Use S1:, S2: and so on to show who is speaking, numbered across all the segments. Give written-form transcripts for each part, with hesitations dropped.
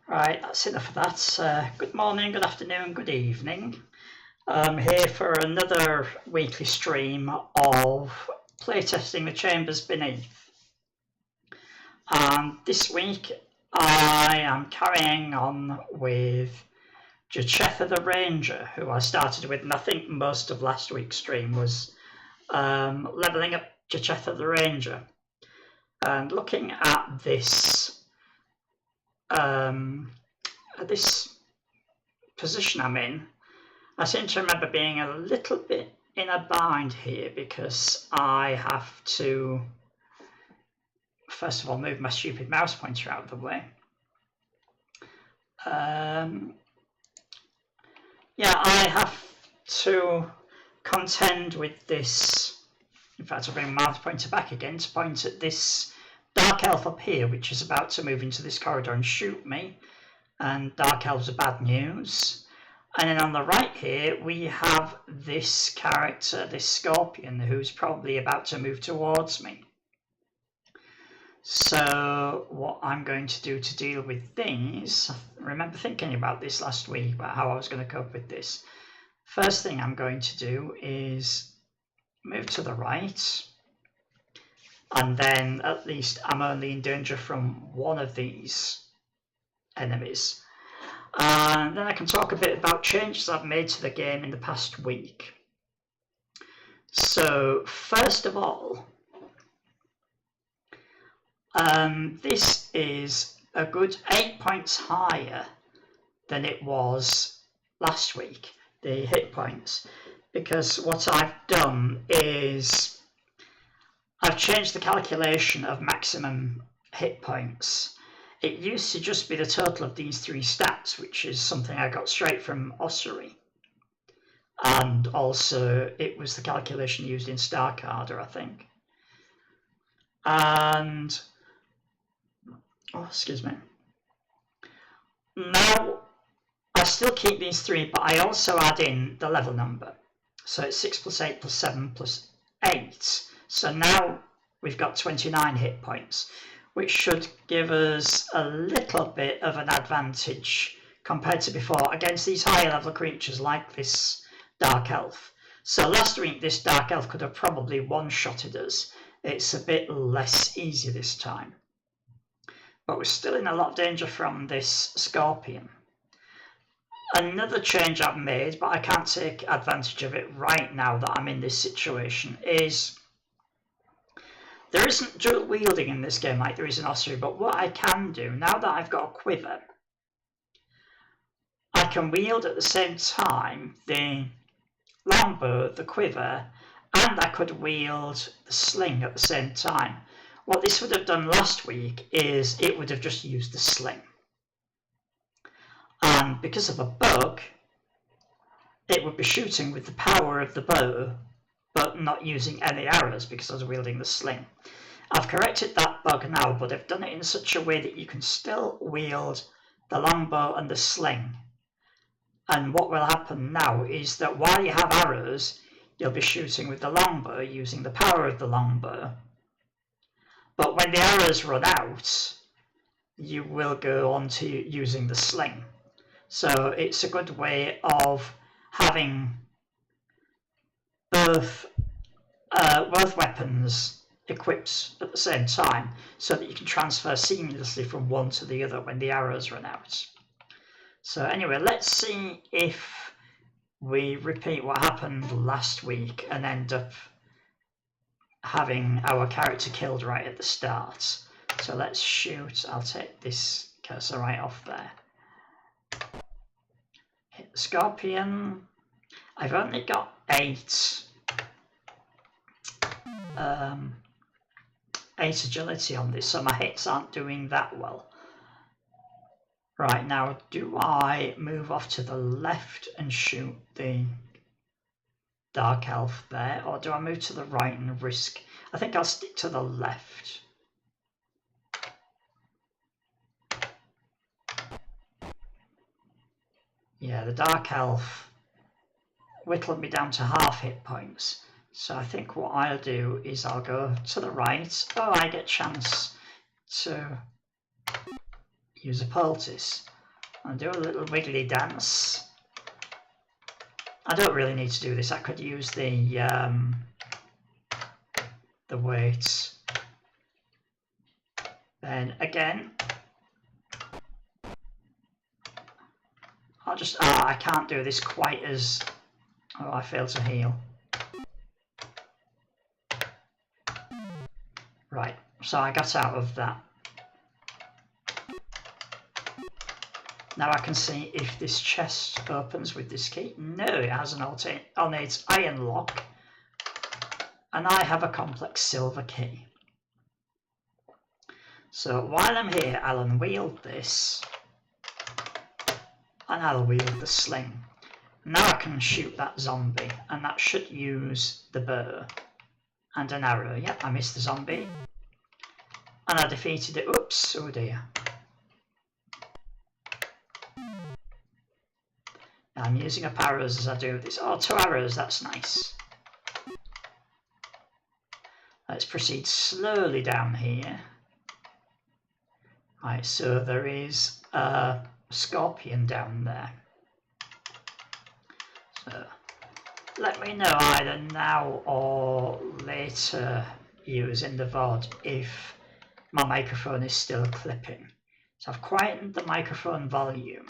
S1: Right, that's enough of that. Good morning, good afternoon, good evening. I'm here for another weekly stream of playtesting the Chambers Beneath. And this week I am carrying on with Jechetha the Ranger, who I started with, and I think most of last week's stream was levelling up Jechetha the Ranger. And looking at this position I'm in, I seem to remember being a little bit in a bind here because I have to first of all move my stupid mouse pointer out of the way. Yeah, I have to contend with this. In fact, I'll bring my mouse pointer back again to point at this dark elf up here, which is about to move into this corridor and shoot me. And dark elves are bad news. And then on the right here, we have this character, this scorpion, who's probably about to move towards me. So what I'm going to do to deal with these, I remember thinking about this last week, about how I was going to cope with this. First thing I'm going to do is move to the right. And then at least I'm only in danger from one of these enemies. And then I can talk a bit about changes I've made to the game in the past week. So first of all, this is a good 8 points higher than it was last week, the hit points, because what I've done is I've changed the calculation of maximum hit points. It used to just be the total of these three stats, which is something I got straight from Ossuary. And also it was the calculation used in Starcarder, I think. And, oh, excuse me. Now, I still keep these three, but I also add in the level number. So it's 6 plus 8 plus 7 plus 8. So now we've got 29 hit points, which should give us a little bit of an advantage compared to before against these higher level creatures like this Dark Elf. So last week this Dark Elf could have probably one-shotted us. It's a bit less easy this time. But we're still in a lot of danger from this Scorpion. Another change I've made, but I can't take advantage of it right now that I'm in this situation, is there isn't dual wielding in this game like there is in Ossuary, but what I can do, now that I've got a quiver, I can wield at the same time the longbow, the quiver, and I could wield the sling at the same time. What this would have done last week is it would have just used the sling. And because of a bug, it would be shooting with the power of the bow, but not using any arrows because I was wielding the sling. I've corrected that bug now, but I've done it in such a way that you can still wield the longbow and the sling. And what will happen now is that while you have arrows, you'll be shooting with the longbow using the power of the longbow. But when the arrows run out, you will go on to using the sling. So it's a good way of having both weapons equipped at the same time so that you can transfer seamlessly from one to the other when the arrows run out. So anyway, let's see if we repeat what happened last week and end up having our character killed right at the start. So let's shoot. I'll take this cursor right off there. Hit the Scorpion. I've only got 8 8 agility on this, so my hits aren't doing that well. Right, now do I move off to the left and shoot the Dark Elf there, or do I move to the right and risk? I think I'll stick to the left. Yeah, the Dark Elf whittled me down to half hit points. So I think what I'll do is I'll go to the right. Oh, I get a chance to use a poultice. I'll do a little wiggly dance. I don't really need to do this. I could use the weights. Then again, I'll just, I can't do this quite as, oh, I failed to heal. Right, so I got out of that. Now I can see if this chest opens with this key. No, it has an ornate iron lock. And I have a complex silver key. So while I'm here, I'll unwield this. And I'll wield the sling. Now I can shoot that zombie. And that should use the bow. And an arrow. Yep, I missed the zombie. And I defeated it. Oops, oh dear. I'm using up arrows as I do this. Oh, 2 arrows, that's nice. Let's proceed slowly down here. Right, so there is a scorpion down there. So let me know either now or later, using the VOD, if my microphone is still clipping. So I've quietened the microphone volume.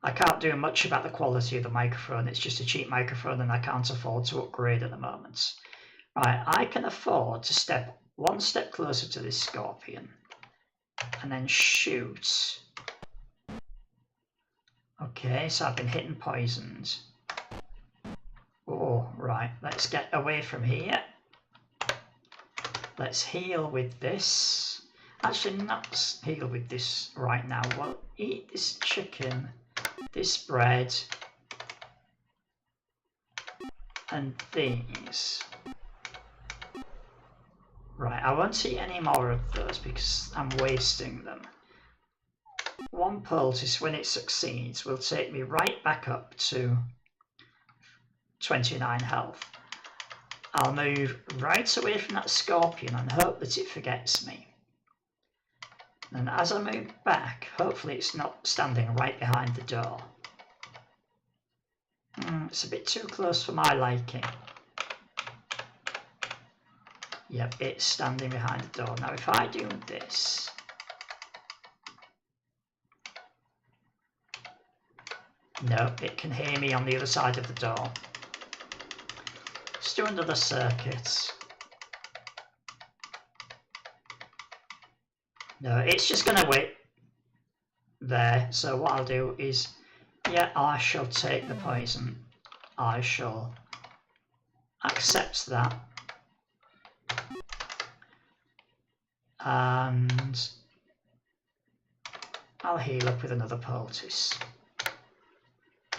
S1: I can't do much about the quality of the microphone, it's just a cheap microphone and I can't afford to upgrade at the moment. Right, I can afford to step 1 step closer to this scorpion and then shoot. Okay, so I've been hit and poisoned. Oh, right, let's get away from here. Let's heal with this. Actually, not heal with this right now. We'll eat this chicken, this bread, and these. Right, I won't see any more of those because I'm wasting them. 1 poultice, when it succeeds, will take me right back up to 29 health. I'll move right away from that scorpion and hope that it forgets me. And as I move back, hopefully it's not standing right behind the door. It's a bit too close for my liking. Yep, it's standing behind the door. Now if I do this... No, it can hear me on the other side of the door. Let's do another circuit. No, it's just going to wait there. So what I'll do is, yeah, I shall take the poison. I shall accept that. And I'll heal up with another poultice.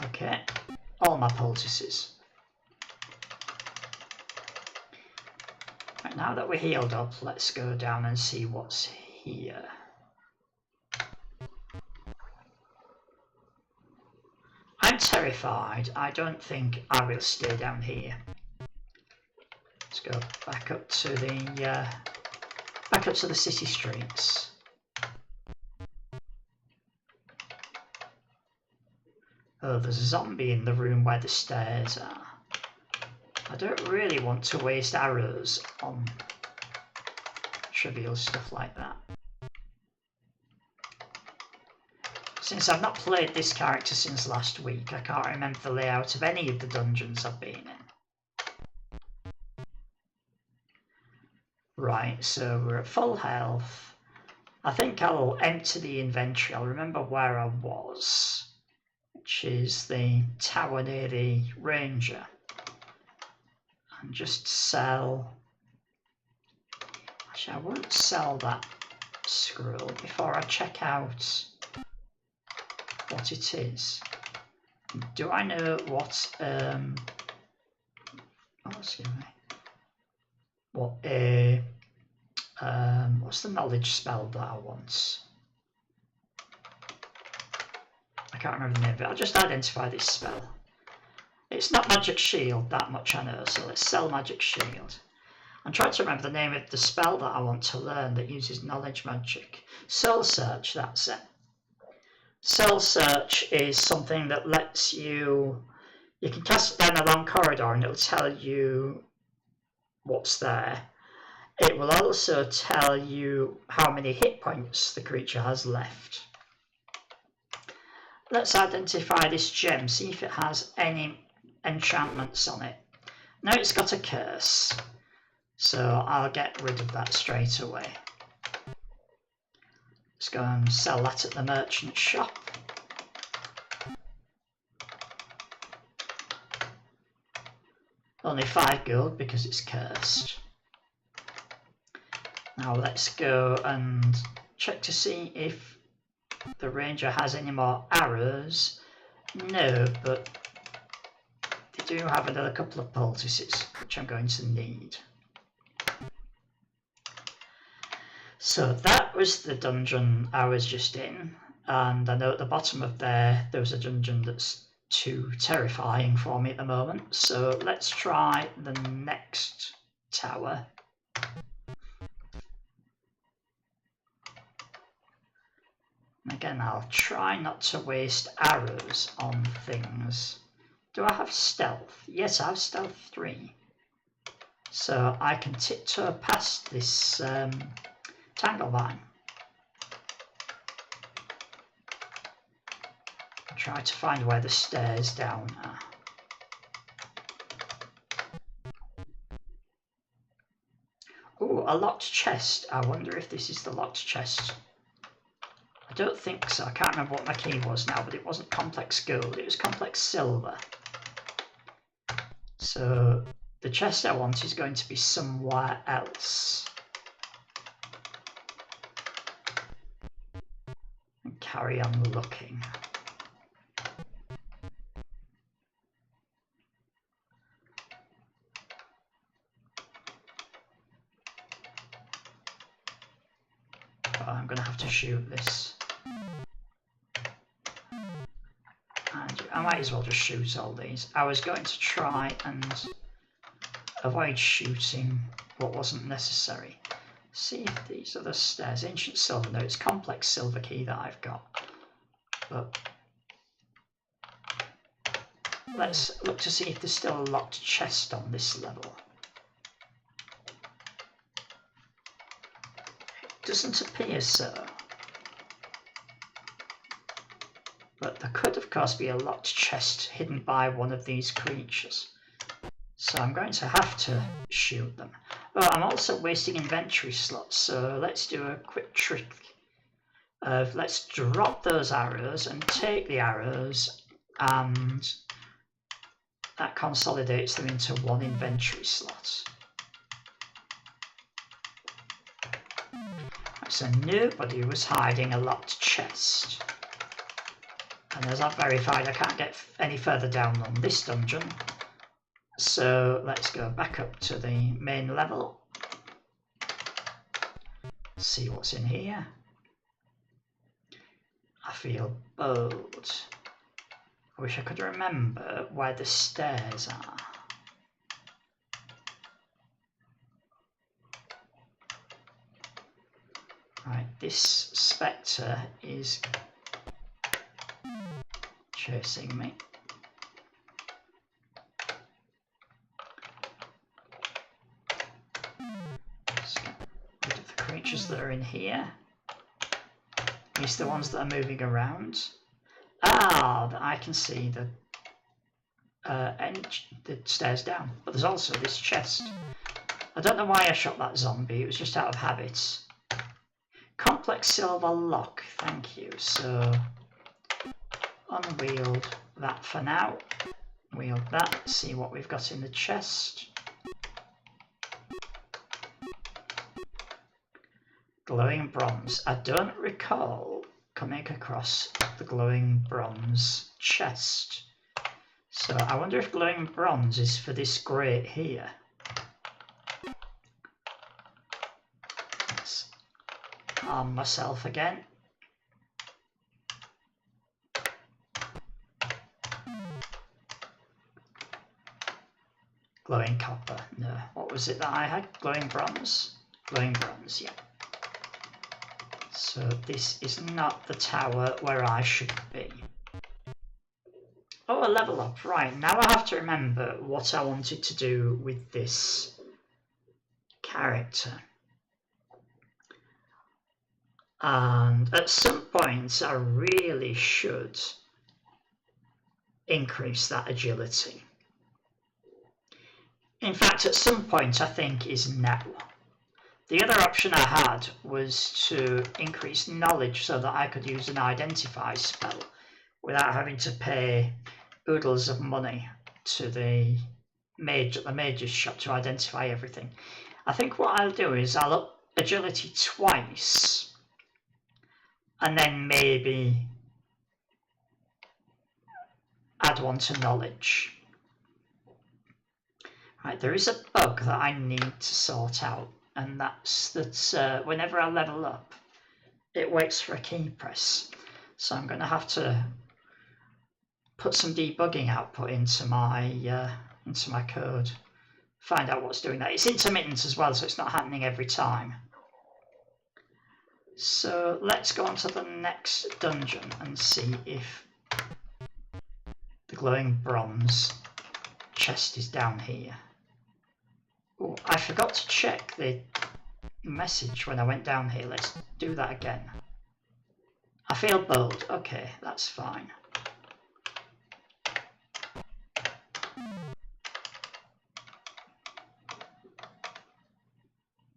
S1: Okay, all my poultices. Right, now that we're healed up, let's go down and see what's here. I'm terrified. I don't think I will stay down here. Let's go back up to the city streets. Oh, there's a zombie in the room where the stairs are. I don't really want to waste arrows on trivial stuff like that. Since I've not played this character since last week, I can't remember the layout of any of the dungeons I've been in. Right, so we're at full health. I think I'll empty the inventory. I'll remember where I was, which is the tower near the Ranger. and just sell. Actually, I won't sell that scroll before I check out what it is. Do I know what excuse me. What a what's the knowledge spell that I want? I can't remember the name of it. I'll just identify this spell. It's not magic shield, that much I know, so let's sell magic shield. I'm trying to remember the name of the spell that I want to learn that uses knowledge magic. Soul search, that's it. Soul search is something that lets you can cast it down a long corridor and it'll tell you what's there. It will also tell you how many hit points the creature has left. Let's identify this gem, see if it has any enchantments on it. Now it's got a curse, so I'll get rid of that straight away. Let's go and sell that at the merchant shop. Only 5 gold because it's cursed. Now let's go and check to see if the ranger has any more arrows. No, but they do have another couple of poultices, which I'm going to need. So that was the dungeon I was just in, and I know at the bottom of there was a dungeon that's too terrifying for me at the moment, so let's try the next tower. Again, I'll try not to waste arrows on things. Do I have stealth? Yes, I have stealth 3. So I can tiptoe past this tangle vine. Try to find where the stairs down are. Oh, a locked chest. I wonder if this is the locked chest. I don't think so. I can't remember what my key was now, but it wasn't complex gold, it was complex silver. So the chest I want is going to be somewhere else. And carry on looking. I'm going to have to shoot this. And I might as well just shoot all these. I was going to try and avoid shooting what wasn't necessary. See if these are the stairs. Ancient silver. No, it's complex silver key that I've got. But let's look to see if there's still a locked chest on this level. Doesn't appear so. But there could of course be a locked chest hidden by one of these creatures. So I'm going to have to shoot them. But I'm also wasting inventory slots, so let's do a quick trick of let's drop those arrows and take the arrows, and that consolidates them into one inventory slot. So nobody was hiding a locked chest. And as I've verified, I can't get any further down on this dungeon. So let's go back up to the main level. See what's in here. I feel bold. I wish I could remember where the stairs are. Right, this spectre is chasing me. Let's get rid of the creatures that are in here. These are the ones that are moving around. Ah, I can see the stairs down, but there's also this chest. I don't know why I shot that zombie, it was just out of habit. Complex silver lock, thank you. So unwield that for now. Wield that, see what we've got in the chest. Glowing bronze. I don't recall coming across the glowing bronze chest. So I wonder if glowing bronze is for this grate here. Let's arm myself again. Glowing copper. No. What was it that I had? Glowing bronze? Glowing bronze, yeah. So this is not the tower where I should be. Oh, a level up. Right, now I have to remember what I wanted to do with this character. And at some point I really should increase that agility. In fact, at some point I think is now. The other option I had was to increase knowledge so that I could use an identify spell without having to pay oodles of money to the mage at the mage's shop to identify everything. I think what I'll do is I'll up agility twice and then maybe add one to knowledge. Right, there is a bug that I need to sort out, and that's that whenever I level up, it waits for a key press. So I'm going to have to put some debugging output into my code, find out what's doing that. It's intermittent as well, so it's not happening every time. So let's go on to the next dungeon and see if the glowing bronze chest is down here. Oh, I forgot to check the message when I went down here. Let's do that again. I feel bold. Okay, that's fine.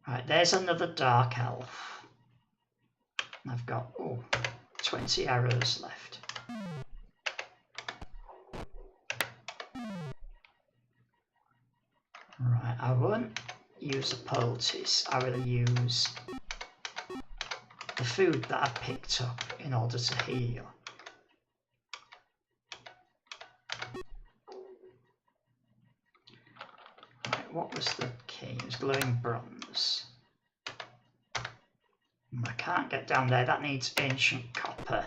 S1: Right, there's another dark elf. I've got 20 arrows left. Right, I won't use a poultice. I will use the food that I picked up in order to heal. Right, what was the key? It was glowing bronze. I can't get down there. That needs ancient copper.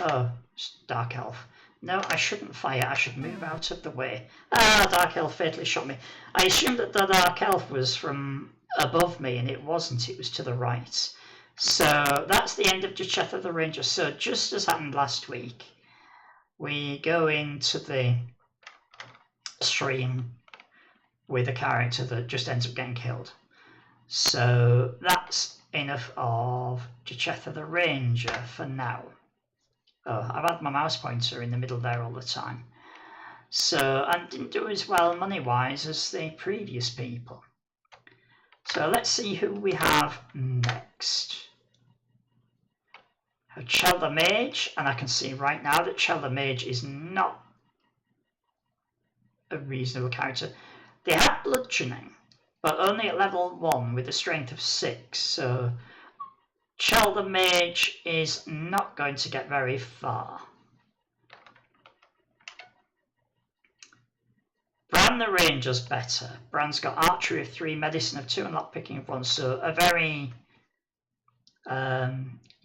S1: Oh, it's dark elf. No, I shouldn't fire. I should move out of the way. Ah, dark elf fatally shot me. I assumed that the dark elf was from above me, and it wasn't. It was to the right. So that's the end of Jechetha the Ranger. So just as happened last week, we go into the stream with a character that just ends up getting killed. So that's enough of Jechetha the Ranger for now. Oh, I've had my mouse pointer in the middle there all the time. So I didn't do as well money-wise as the previous people. So let's see who we have next. I have Chel the Mage, and I can see right now that Chel the Mage is not a reasonable character. They have bludgeoning, but only at level 1 with a strength of 6. So Chel the Mage is not going to get very far. Bran the Ranger's better. Bran's got archery of 3, medicine of 2, and lockpicking of 1. So a very, a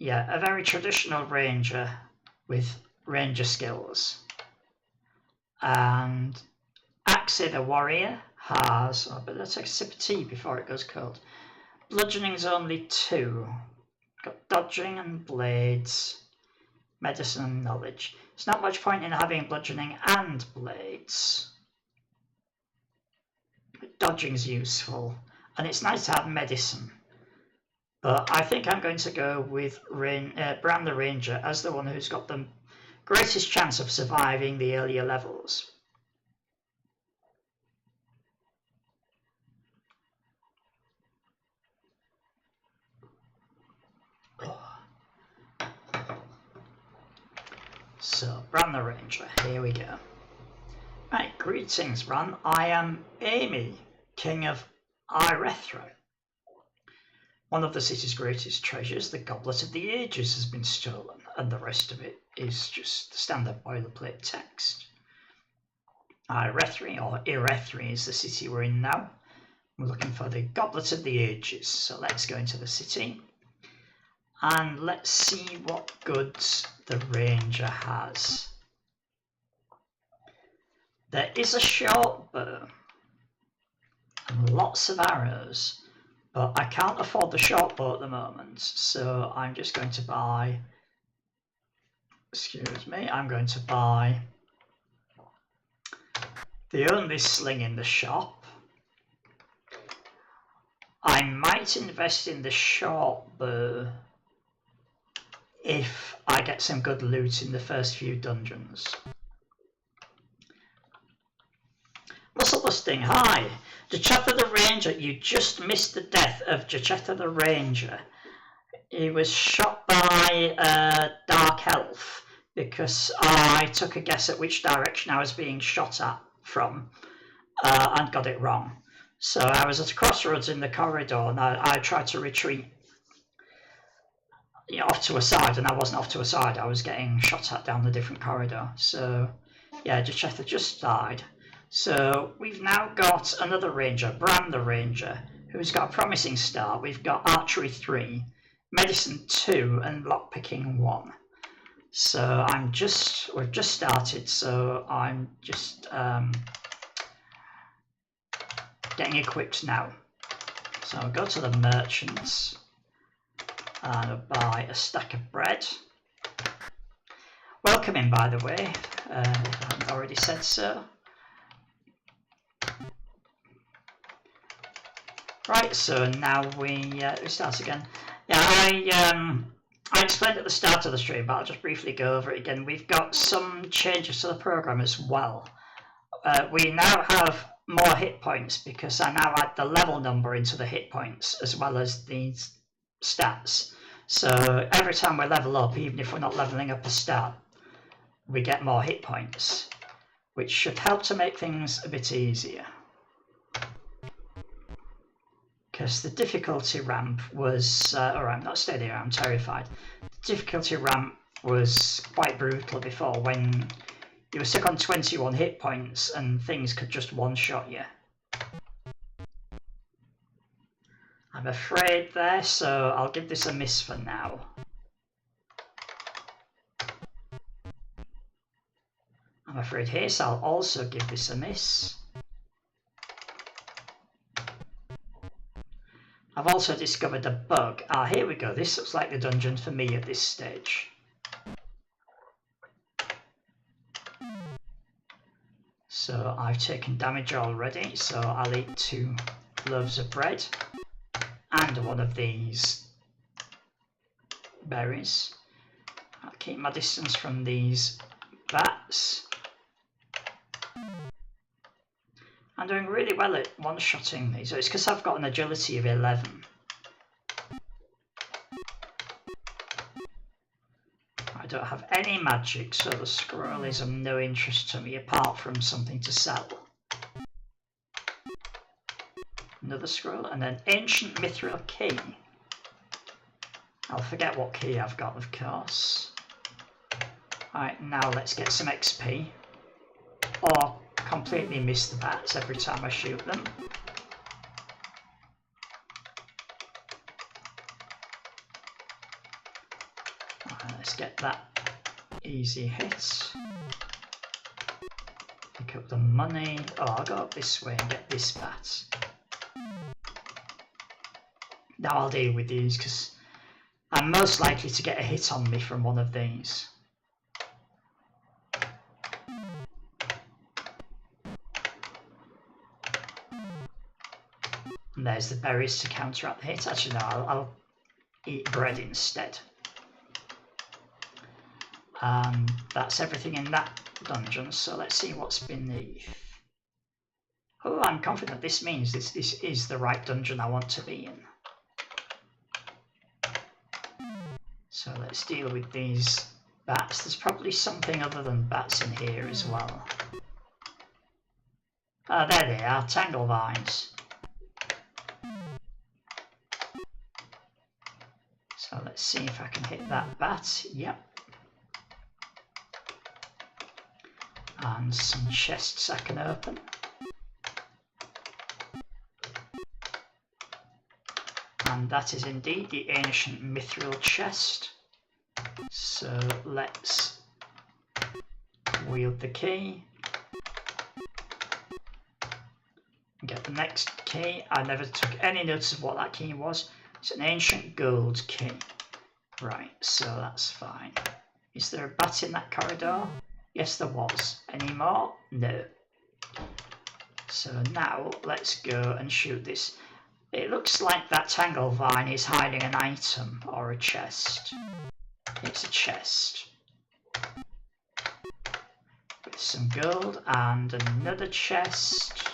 S1: very traditional ranger with ranger skills. And Axie the Warrior has, but let's take a sip of tea before it goes cold. Bludgeoning's only 2. Got dodging and blades, medicine and knowledge. There's not much point in having bludgeoning and blades. Dodging's useful, and it's nice to have medicine. But I think I'm going to go with Bran the Ranger as the one who's got the greatest chance of surviving the earlier levels. So, Bran the Ranger, here we go. Right, greetings, Bran. I am Amy, King of Irethra. One of the city's greatest treasures, the Goblet of the Ages, has been stolen, and the rest of it is just the standard boilerplate text. Irethri, or Irethri, is the city we're in now. We're looking for the Goblet of the Ages, so let's go into the city. And let's see what goods the Ranger has. There is a short bow and lots of arrows, but I can't afford the short bow at the moment, so I'm just going to buy, I'm going to buy the only sling in the shop. I might invest in the short bow if I get some good loot in the first few dungeons. Muscle-busting, hi! Jechetha the Ranger, you just missed the death of Jechetha the Ranger. He was shot by a dark elf because I took a guess at which direction I was being shot at from and got it wrong. So I was at a crossroads in the corridor and I tried to retreat off to a side, and I wasn't off to a side, I was getting shot at down the different corridor. So yeah, Jechetha just died. So we've now got another ranger, Bran the Ranger, who's got a promising start. We've got archery 3, medicine 2, and lockpicking 1. So we've just started, so I'm just getting equipped now. So I'll go to the merchants and I'll buy a stack of bread. Welcome in, by the way, if I haven't already said so. Right, so now we start again. Yeah, I explained at the start of the stream, but I'll just briefly go over it again. We've got some changes to the program as well. We now have more hit points because I now add the level number into the hit points as well as these stats. So every time we level up, even if we're not leveling up a stat, we get more hit points, which should help to make things a bit easier. Because the difficulty ramp was, alright, I'm not steady, I'm terrified. The difficulty ramp was quite brutal before, when you were stuck on 21 hit points and things could just one-shot you. I'm afraid there, so I'll give this a miss for now. I'm afraid here, so I'll also give this a miss. I've also discovered a bug. Ah, here we go. This looks like the dungeon for me at this stage. So I've taken damage already, so I'll eat 2 loaves of bread and one of these berries. I'll keep my distance from these bats. I'm doing really well at one-shotting these, so it's because I've got an agility of 11. I don't have any magic, so the scroll is of no interest to me apart from something to sell. Another scroll, and an ancient mithril key. I'll forget what key I've got, of course. Alright, now let's get some XP. Or completely miss the bats every time I shoot them. Alright, let's get that easy hit. Pick up the money. Oh, I'll go up this way and get this bat. Now I'll deal with these because I'm most likely to get a hit on me from one of these. And there's the berries to counteract the hit. Actually, no, I'll eat bread instead. That's everything in that dungeon, so let's see what's beneath. Oh, I'm confident this means this is the right dungeon I want to be in. So let's deal with these bats. There's probably something other than bats in here as well. Ah, there they are, tangle vines. So let's see if I can hit that bat. Yep. And some chests I can open. And that is indeed the ancient mithril chest. So let's wield the key. Get the next key. I never took any notice of what that key was. It's an ancient gold key. Right, so that's fine. Is there a bat in that corridor? Yes, there was. Any more? No. So now let's go and shoot this. It looks like that tangle vine is hiding an item or a chest. It's a chest. With some gold and another chest.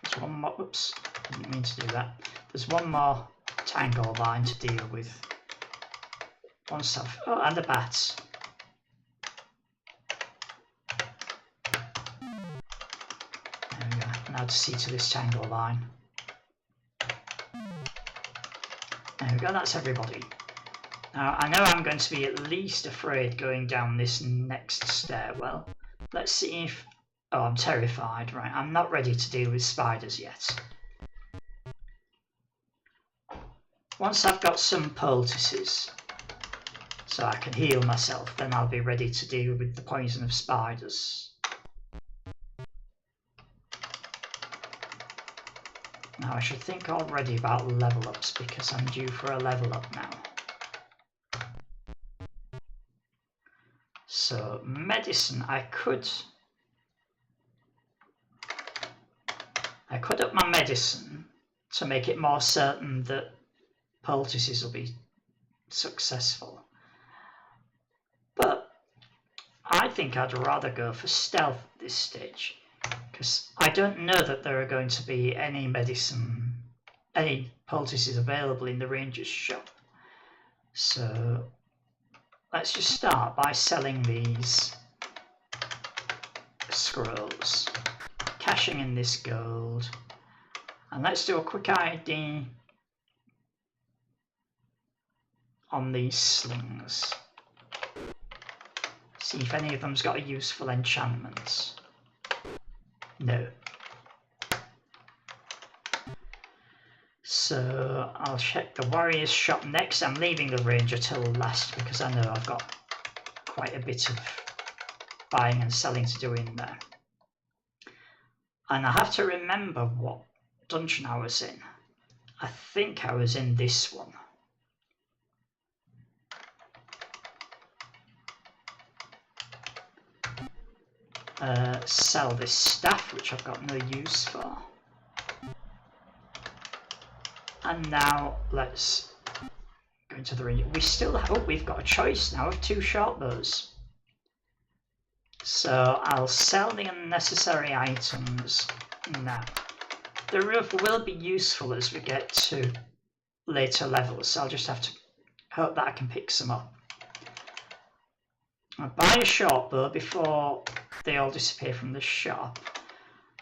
S1: There's one more. Oops, didn't mean to do that. There's one more tangle vine to deal with. One stuff. Oh, and the bats. There we go. Now to see to this tangle line. There we go, that's everybody. Now, I know I'm going to be at least afraid going down this next stairwell. Let's see if... Oh, I'm terrified. Right, I'm not ready to deal with spiders yet. Once I've got some poultices, so I can heal myself, then I'll be ready to deal with the poison of spiders. Now I should think already about level ups because I'm due for a level up now. So medicine, I could up my medicine to make it more certain that poultices will be successful. But I think I'd rather go for stealth at this stage, because I don't know that there are going to be any poultices available in the Ranger's shop. So let's just start by selling these scrolls, cashing in this gold, and let's do a quick ID on these slings. See if any of them's got a useful enchantment. No. So I'll check the warrior's shop next. I'm leaving the ranger till last because I know I've got quite a bit of buying and selling to do in there. And I have to remember what dungeon I was in. I think I was in this one. Sell this staff, which I've got no use for. And now let's go into the ring. We still have, oh, we've got a choice now of 2 short bows. So I'll sell the unnecessary items now. The roof will be useful as we get to later levels, so I'll just have to hope that I can pick some up. I'll buy a short bow before they all disappear from the shop,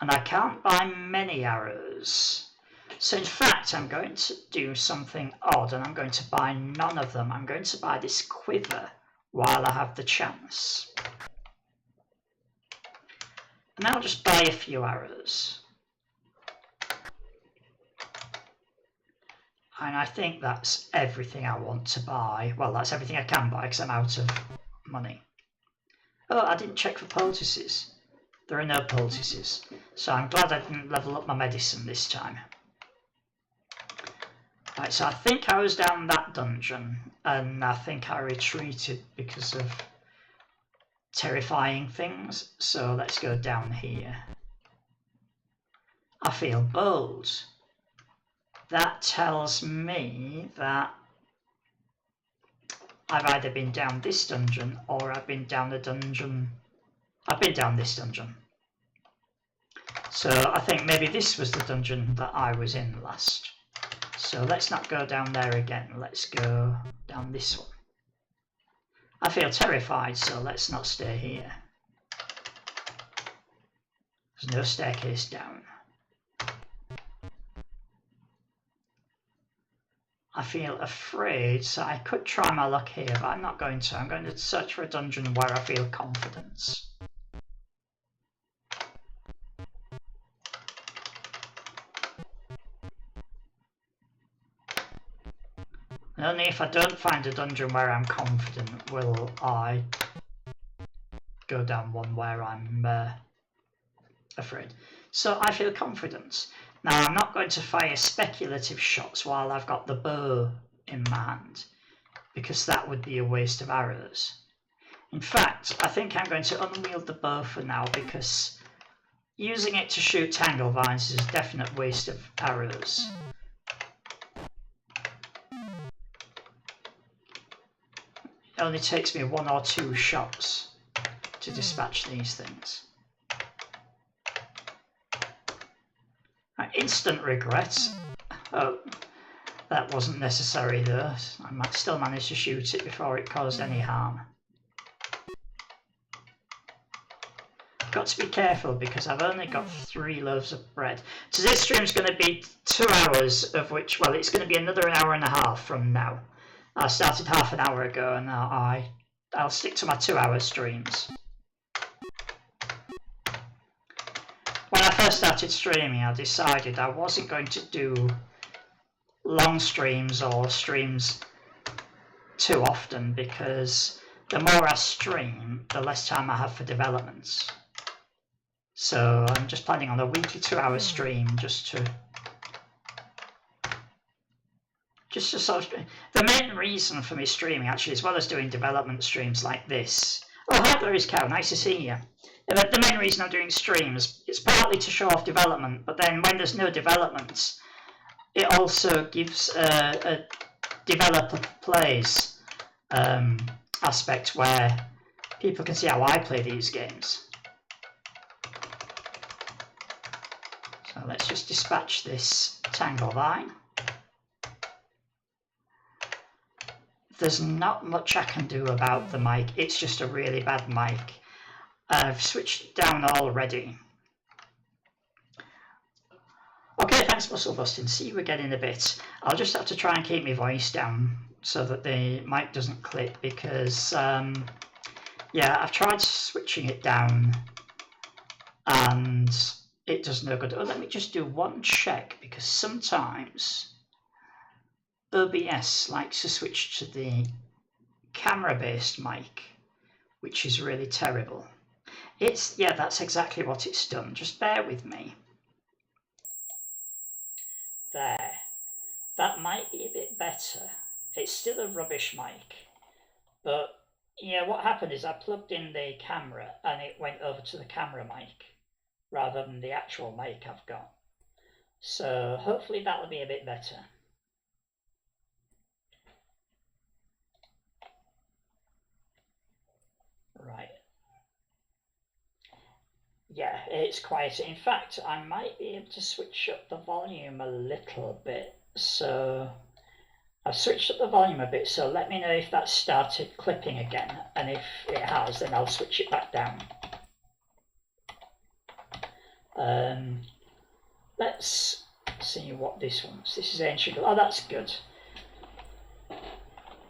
S1: and I can't buy many arrows. So in fact I'm going to do something odd, and I'm going to buy none of them. I'm going to buy this quiver while I have the chance. And I'll just buy a few arrows. And I think that's everything I want to buy. Well, that's everything I can buy because I'm out of money. Oh, I didn't check for poultices. There are no poultices. So I'm glad I didn't level up my medicine this time. Right, so I think I was down that dungeon, and I think I retreated because of terrifying things. So let's go down here. I feel bold. That tells me that I've either been down this dungeon or I've been down the dungeon. I've been down this dungeon. So I think maybe this was the dungeon that I was in last. So let's not go down there again. Let's go down this one. I feel terrified, so let's not stay here. There's no staircase down. I feel afraid, so I could try my luck here, but I'm not going to. I'm going to search for a dungeon where I feel confidence. And only if I don't find a dungeon where I'm confident will I go down one where I'm afraid. So I feel confident. Now I'm not going to fire speculative shots while I've got the bow in my hand, because that would be a waste of arrows. In fact, I think I'm going to unwield the bow for now, because using it to shoot tangle vines is a definite waste of arrows. It only takes me 1 or 2 shots to dispatch these things. Instant regret. Oh, that wasn't necessary though. I might still manage to shoot it before it caused any harm. Got to be careful because I've only got 3 loaves of bread. Today's stream is going to be 2 hours, of which, well, it's going to be another hour and a half from now. I started half an hour ago, and I'll stick to my 2-hour streams. When I first started streaming, I decided I wasn't going to do long streams or streams too often, because the more I stream, the less time I have for developments. So I'm just planning on a weekly 2-hour stream just to sort of, the main reason for me streaming, actually, as well as doing development streams like this. Oh, hi Glorious Cow, nice to see you. The main reason I'm doing streams, it's partly to show off development, but then when there's no development, it also gives a developer plays aspect where people can see how I play these games. So let's just dispatch this tangle vine. There's not much I can do about the mic, it's just a really bad mic. I've switched it down already. Okay, thanks Muscle Busting, see you again in a bit. I'll just have to try and keep my voice down so that the mic doesn't clip, because yeah, I've tried switching it down and it does no good. Oh, let me just do one check, because sometimes OBS likes to switch to the camera-based mic, which is really terrible. Yeah, that's exactly what it's done. Just bear with me. There. That might be a bit better. It's still a rubbish mic. But, yeah, what happened is I plugged in the camera and it went over to the camera mic rather than the actual mic I've got. So hopefully that'll be a bit better. Right. Yeah, it's quieter. In fact, I might be able to switch up the volume a little bit. So I've switched up the volume a bit, so let me know if that started clipping again. And if it has, then I'll switch it back down. Let's see what this one's. This is Ancient. Oh, that's good.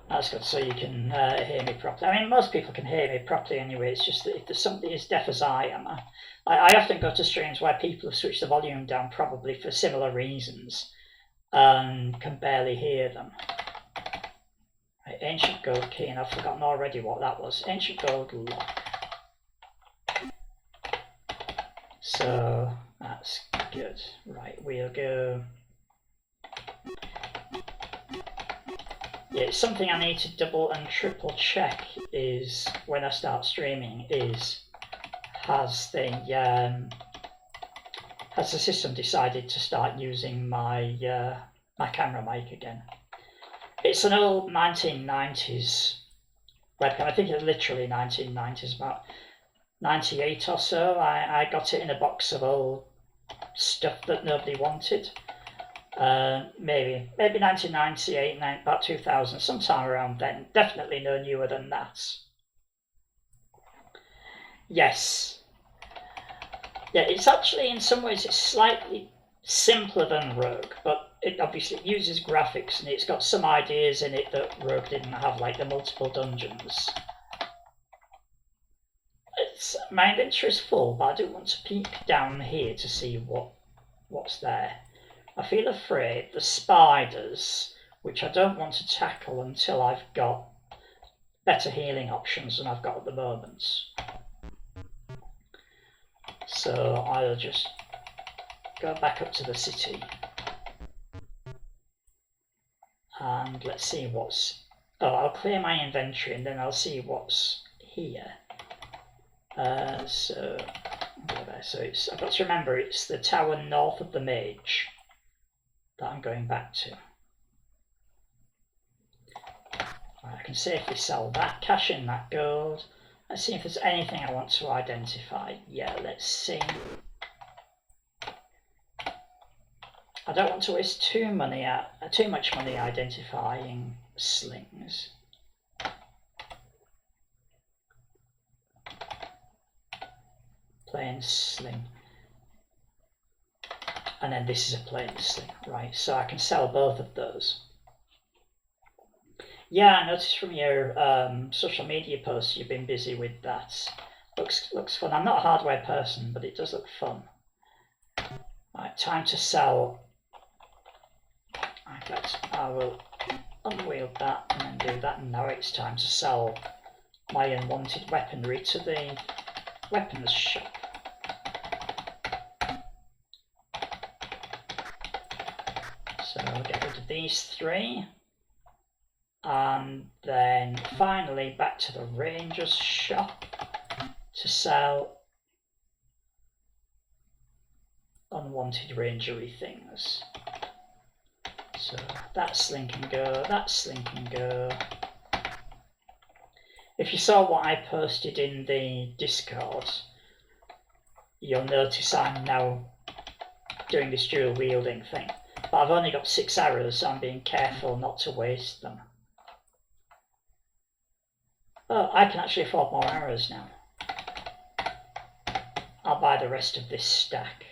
S1: That's good, so you can hear me properly. I mean, most people can hear me properly anyway. It's just that if there's somebody as deaf as I am, I often go to streams where people have switched the volume down, probably for similar reasons, and can barely hear them. Right, Ancient Gold Key, and I've forgotten already what that was. Ancient Gold Lock. So that's good. Right, we'll go. Yeah, it's something I need to double and triple check is when I start streaming is has the system decided to start using my my camera mic again. It's an old 1990s webcam. I think it's literally 1990s, about 98 or so. I got it in a box of old stuff that nobody wanted. Maybe 1998, about 2000, sometime around then. Definitely no newer than that. Yes. Yeah, it's actually, in some ways, it's slightly simpler than Rogue, but it obviously uses graphics and it's got some ideas in it that Rogue didn't have, like the multiple dungeons. My inventory is full, but I do want to peek down here to see what's there. I feel afraid the spiders, which I don't want to tackle until I've got better healing options than I've got at the moment. So I'll just go back up to the city. And let's see what's... Oh, I'll clear my inventory and then I'll see what's here. So it's, I've got to remember it's the tower north of the mage that I'm going back to. I can safely sell that, cash in that gold. Let's see if there's anything I want to identify. Yeah, let's see. I don't want to waste too much money identifying slings. Plain sling. And then this is a plain sling, right? So I can sell both of those. Yeah, I noticed from your social media posts you've been busy with that. Looks fun. I'm not a hardware person, but it does look fun. Right, time to sell. In fact, I will unwield that and then do that. And now it's time to sell my unwanted weaponry to the weapons shop. So I'll get rid of these three. And then finally back to the Ranger's shop to sell unwanted rangery things. So that sling can go, that sling can go. If you saw what I posted in the Discord, you'll notice I'm now doing this dual wielding thing. But I've only got 6 arrows, so I'm being careful not to waste them. Oh, I can actually afford more arrows now. I'll buy the rest of this stack.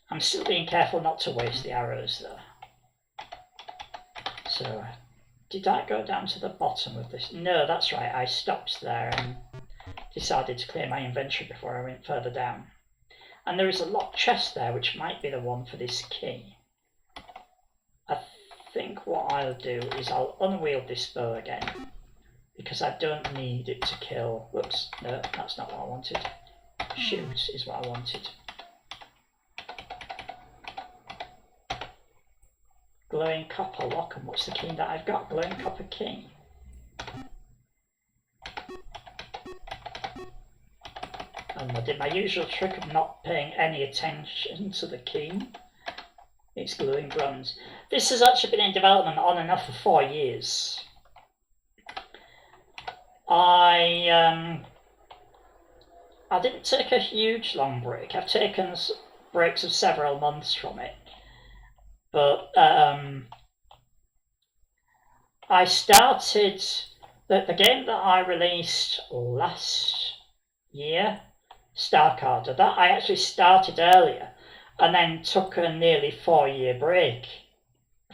S1: I'm still being careful not to waste the arrows though. So, did I go down to the bottom of this? No, that's right, I stopped there and decided to clear my inventory before I went further down. And there is a locked chest there, which might be the one for this key. I think what I'll do is I'll unwield this bow again, because I don't need it to kill. Whoops, no, that's not what I wanted. Shoot is what I wanted. Glowing copper lock, and what's the key that I've got? Glowing copper key. And I did my usual trick of not paying any attention to the key. It's glowing bronze. This has actually been in development on and off for 4 years. I didn't take a huge long break. I've taken breaks of several months from it. But I started the game that I released last year, Starcarder, that I actually started earlier and then took a nearly 4-year break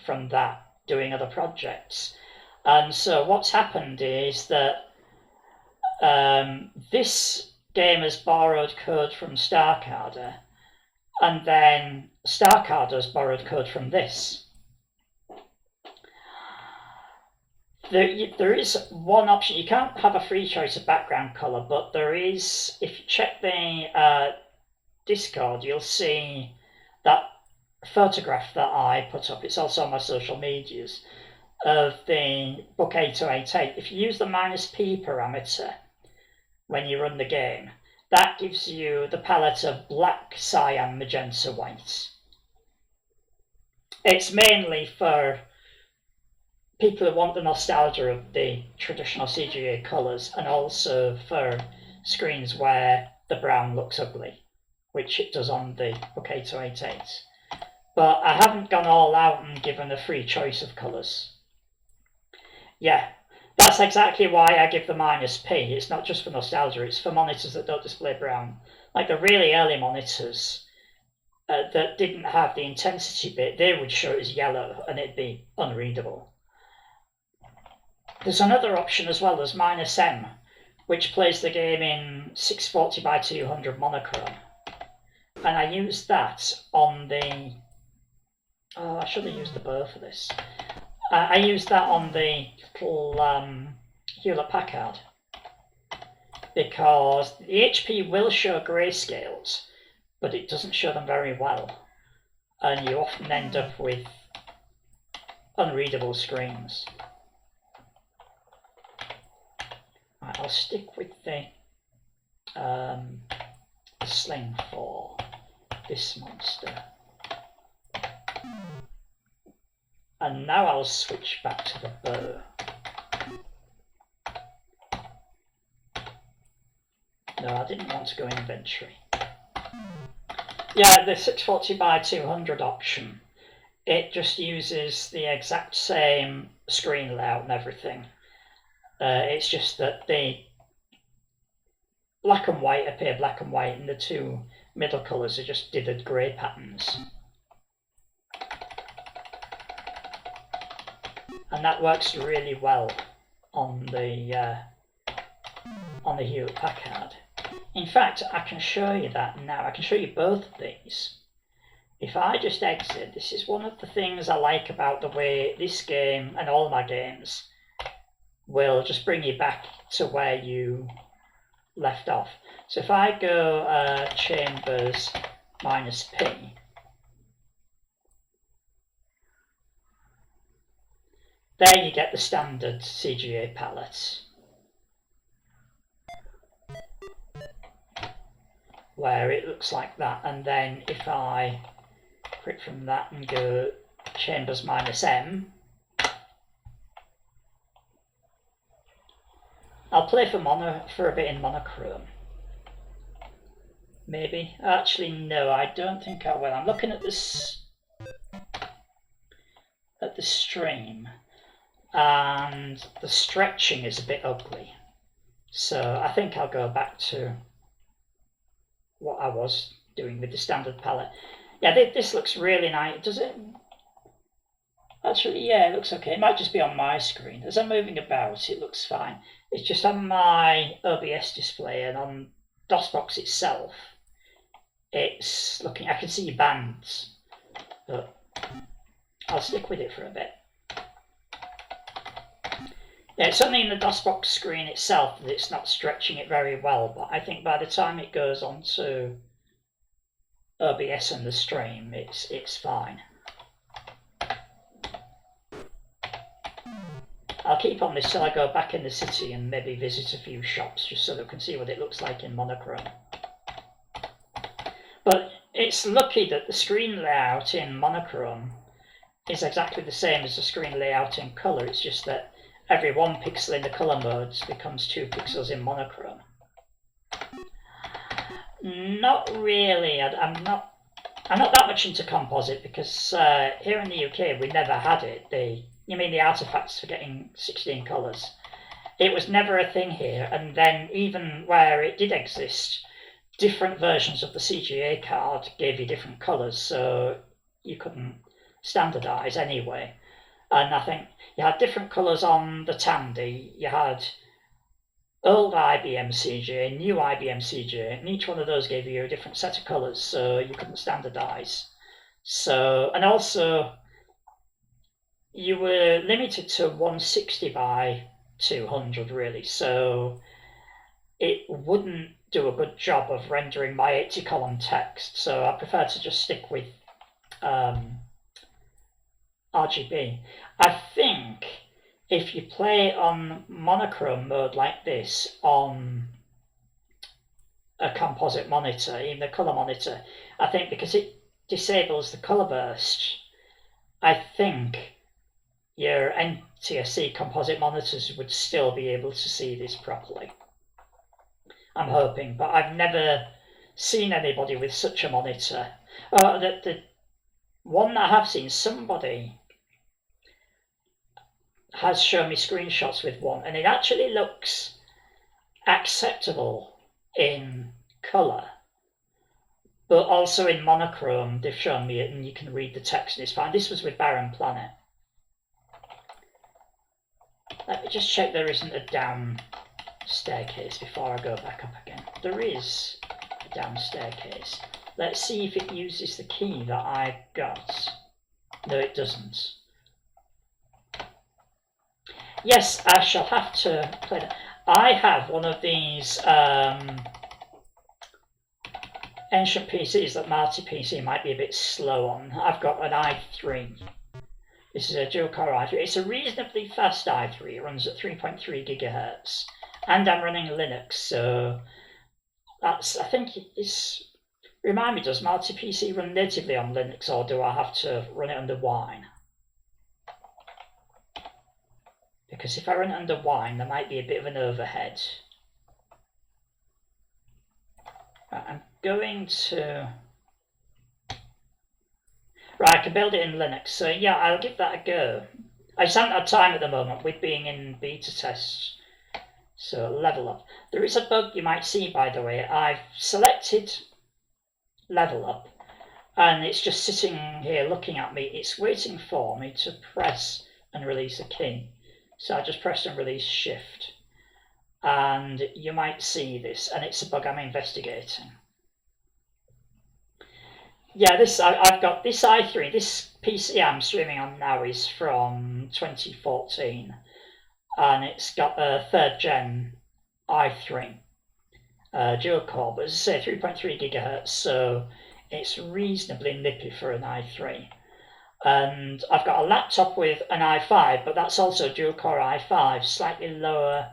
S1: from that, doing other projects. And so what's happened is that this game has borrowed code from Starcarder, and then Starcarder's borrowed code from this. There is one option. You can't have a free choice of background colour, but there is, if you check the Discord, you'll see that photograph that I put up. It's also on my social medias, of the book 8088. If you use the -P parameter when you run the game, that gives you the palette of black, cyan, magenta, white. It's mainly for people who want the nostalgia of the traditional CGA colours, and also for screens where the brown looks ugly, which it does on the book 8088. But I haven't gone all out and given a free choice of colours. Yeah, that's exactly why I give the -P. It's not just for nostalgia, it's for monitors that don't display brown. Like the really early monitors, that didn't have the intensity bit, they would show it as yellow and it'd be unreadable. There's another option as well, there's -M, which plays the game in 640 by 200 monochrome. And I used that on the... Oh, I should have used the bow for this. I used that on the little Hewlett-Packard, because the HP will show grayscales, but it doesn't show them very well. And you often end up with unreadable screens. Right, I'll stick with the sling for this monster. And now I'll switch back to the bow. No, I didn't want to go inventory. Yeah, the 640 by 200 option, it just uses the exact same screen layout and everything. It's just that the black and white appear black and white, and the two middle colours are just dithered grey patterns. And that works really well on the Hewlett-Packard. In fact, I can show you that now. I can show you both of these. If I just exit, this is one of the things I like about the way this game and all my games will just bring you back to where you left off. So if I go chambers -P, there you get the standard CGA palette, where it looks like that. And then if I quit from that and go chambers -M, I'll play for a bit in monochrome. Maybe. Actually, no, I don't think I will. I'm looking at this the stream, and the stretching is a bit ugly. So I think I'll go back to what I was doing with the standard palette. Yeah, this looks really nice. Does it? Actually, yeah, it looks okay. It might just be on my screen. As I'm moving about, it looks fine. It's just on my OBS display and on DOSBox itself, it's looking... I can see bands, but I'll stick with it for a bit. Yeah, it's only in the DOSBox screen itself that it's not stretching it very well, but I think by the time it goes onto OBS and the stream, it's fine. I'll keep on this till I go back in the city and maybe visit a few shops, just so that we can see what it looks like in monochrome. But it's lucky that the screen layout in monochrome is exactly the same as the screen layout in colour. It's just that every 1 pixel in the colour modes becomes 2 pixels in monochrome. Not really. I'm not that much into composite, because here in the UK we never had it. You mean the artifacts for getting 16 colours? It was never a thing here, and then even where it did exist, different versions of the CGA card gave you different colours, so you couldn't standardise anyway. And I think you had different colours on the Tandy, you had old IBM CGA, new IBM CGA, and each one of those gave you a different set of colours, so you couldn't standardise. So, and also, you were limited to 160 by 200 really, so it wouldn't do a good job of rendering my 80 column text, so I prefer to just stick with RGB. I think if you play on monochrome mode like this on a composite monitor, even a colour monitor, I think because it disables the colour burst, I think your NTSC composite monitors would still be able to see this properly. I'm hoping, but I've never seen anybody with such a monitor. The one that I have seen, somebody has shown me screenshots with one, and it actually looks acceptable in colour, But also in monochrome, they've shown me it, and you can read the text, and it's fine. This was with Barren Planet. Let me just check there isn't a down staircase before I go back up again. There is a down staircase. Let's see if it uses the key that I got. No, it doesn't. Yes, I shall have to play that. I have one of these ancient PCs that Marty PC might be a bit slow on. I've got an i3. This is a dual-core i3. It's a reasonably fast i3. It runs at 3.3 gigahertz, and I'm running Linux, so that's. I think it's. Remind me, does Marty PC run natively on Linux, or do I have to run it under Wine? Because if I run it under Wine, there might be a bit of an overhead. Right, I'm going to. Right, I can build it in Linux, so yeah, I'll give that a go. I just haven't had time at the moment with being in beta tests, so level up. There is a bug you might see, by the way. I've selected level up, and it's just sitting here looking at me. It's waiting for me to press and release a key. So I just pressed and release shift, and you might see this, and it's a bug I'm investigating. Yeah, I've got this i3. This PC I'm streaming on now is from 2014, and it's got a 3rd gen i3 dual core, but as I say, 3.3 gigahertz, so it's reasonably nippy for an i3. And I've got a laptop with an i5, but that's also dual core i5, slightly lower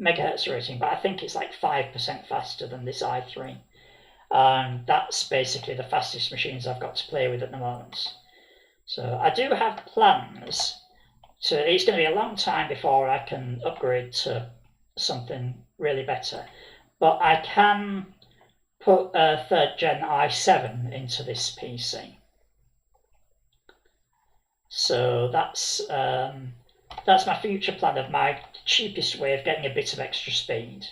S1: megahertz rating, but I think it's like 5% faster than this i3. That's basically the fastest machines I've got to play with at the moment. So I do have plans to. It's going to be a long time before I can upgrade to something really better, but I can put a 3rd gen i7 into this PC. So that's my future plan of my cheapest way of getting a bit of extra speed,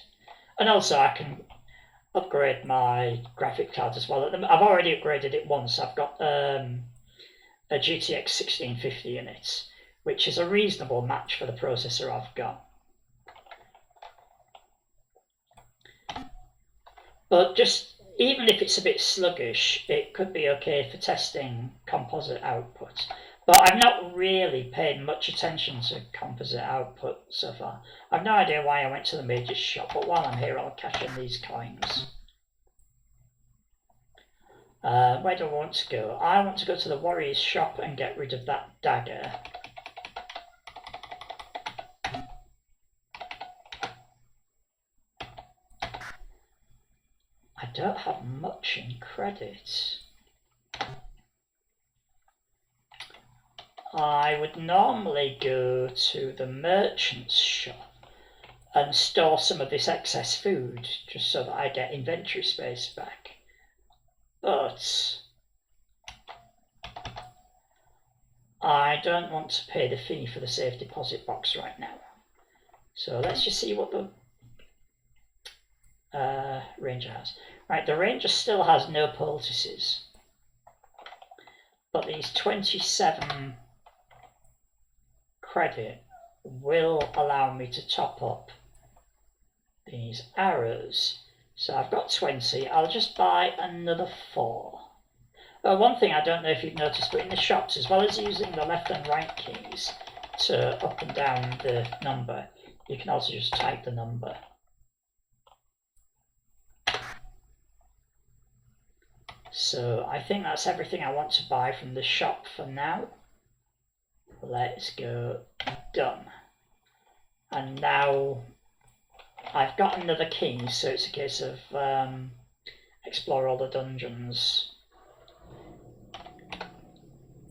S1: and also I can upgrade my graphic card as well. I've already upgraded it once. I've got a GTX 1650 in it, which is a reasonable match for the processor I've got. But just even if it's a bit sluggish, it could be okay for testing composite output. But I've not really paid much attention to composite output so far. I've no idea why I went to the Mage's shop, but while I'm here, I'll cash in these coins. Where do I want to go? I want to go to the Warrior's shop and get rid of that dagger. I don't have much in credit. I would normally go to the merchant's shop and store some of this excess food just so that I get inventory space back. But I don't want to pay the fee for the safe deposit box right now. So let's just see what the Ranger has. Right, the Ranger still has no poultices, but these 27 credit will allow me to top up these arrows. So I've got 20. I'll just buy another 4. One thing I don't know if you've noticed, but in the shops, as well as using the left and right keys to up and down the number, you can also just type the number. So I think that's everything I want to buy from the shop for now. Let's go. Done. And now I've got another key, so it's a case of explore all the dungeons.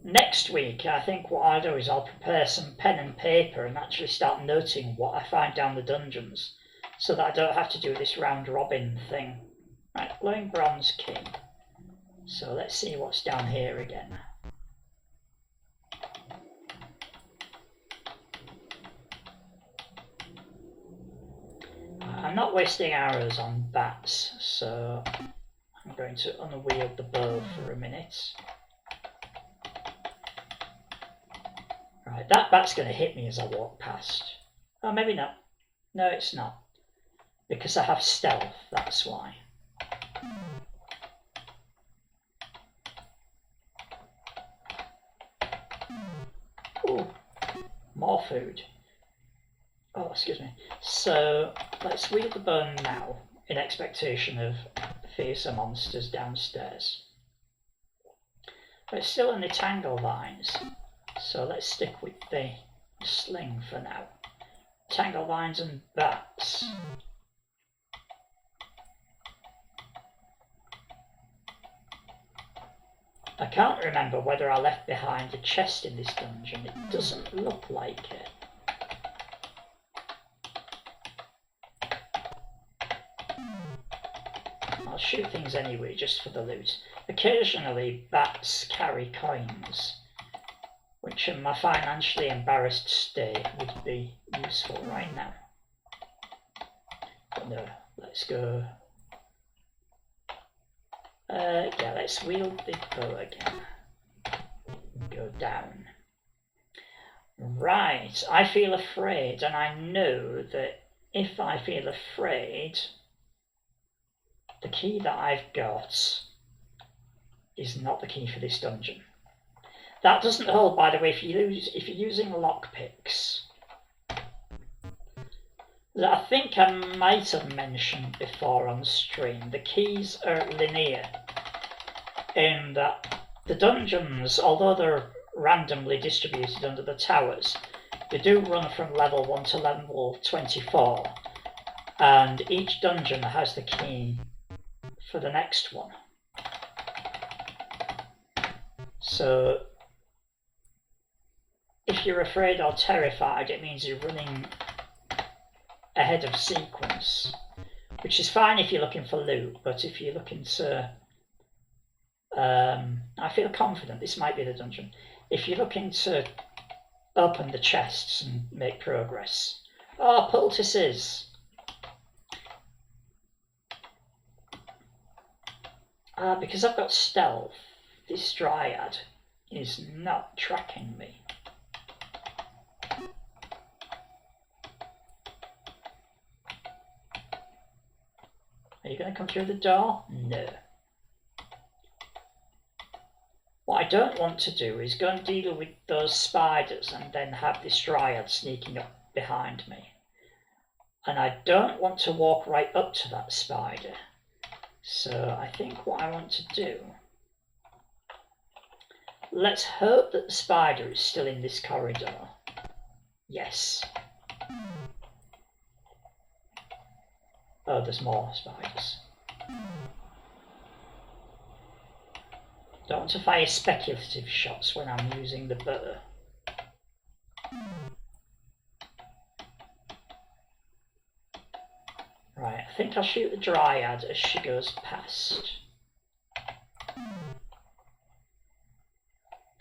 S1: Next week, I think what I'll do is I'll prepare some pen and paper and actually start noting what I find down the dungeons, so that I don't have to do this round robin thing. Right, glowing bronze key. So let's see what's down here again. I'm not wasting arrows on bats, so I'm I'm going to unwield the bow for a minute. Right, that bat's going to hit me as I walk past. Oh, maybe not. No, it's not. Because I have stealth, that's why. Ooh, more food. Oh, excuse me. So, let's wield the bow now, in expectation of fiercer monsters downstairs. But it's still only tangle vines, so let's stick with the sling for now. Tangle vines and bats. I can't remember whether I left behind a chest in this dungeon. It doesn't look like it. I'll shoot things anyway, just for the loot. Occasionally, bats carry coins, which in my financially embarrassed state would be useful right now. But no, let's go. Yeah, let's wield the bow again. Go down. Right, I feel afraid, and I know that if I feel afraid, the key that I've got is not the key for this dungeon. That doesn't hold, by the way, if you're using lockpicks. I think I might have mentioned before on stream, the keys are linear in that the dungeons, although they're randomly distributed under the towers, they do run from level 1 to level 24, and each dungeon has the key for the next one. So if you're afraid or terrified, it means you're running ahead of sequence, which is fine if you're looking for loot, but if you're looking to I feel confident this might be the dungeon. If you're looking to open the chests and make progress. Oh, poultices! Because I've got stealth, this dryad is not tracking me. Are you going to come through the door? No. What I don't want to do is go and deal with those spiders and then have this dryad sneaking up behind me. And I don't want to walk right up to that spider. So I think what I want to do... Let's hope that the spider is still in this corridor. Yes. Oh, there's more spiders. Don't want to fire speculative shots when I'm using the bow. Right, I think I'll shoot the dryad as she goes past.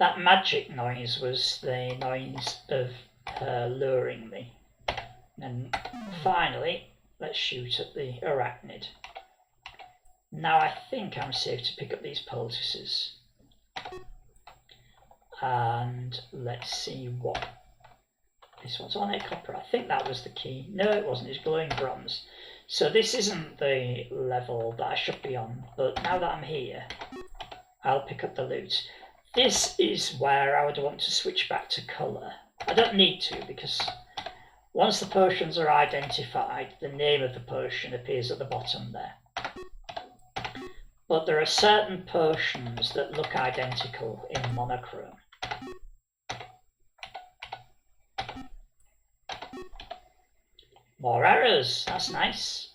S1: That magic noise was the noise of her luring me. And finally, let's shoot at the arachnid. Now I think I'm safe to pick up these poultices. And let's see what this one's on. A copper. I think that was the key. No, it wasn't. It's glowing bronze. So this isn't the level that I should be on. But now that I'm here, I'll pick up the loot. This is where I would want to switch back to colour. I don't need to, because once the potions are identified, the name of the potion appears at the bottom there. But there are certain potions that look identical in monochrome. More arrows, that's nice.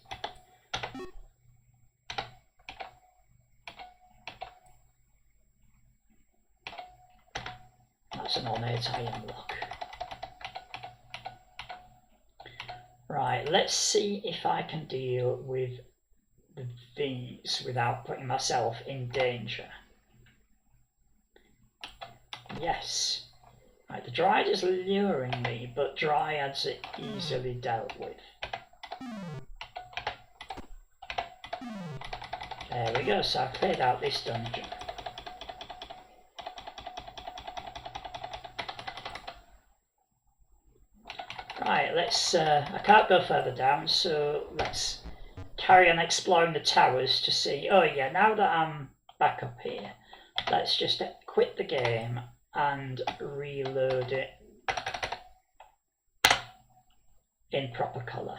S1: That's an ornate iron block. Right, let's see if I can deal with these without putting myself in danger. Yes. Right, the dryad is luring me, but dryads are easily dealt with. There we go, so I've cleared out this dungeon. Right, let's, I can't go further down, so let's carry on exploring the towers to see, oh yeah, now that I'm back up here, let's just quit the game and reload it in proper colour.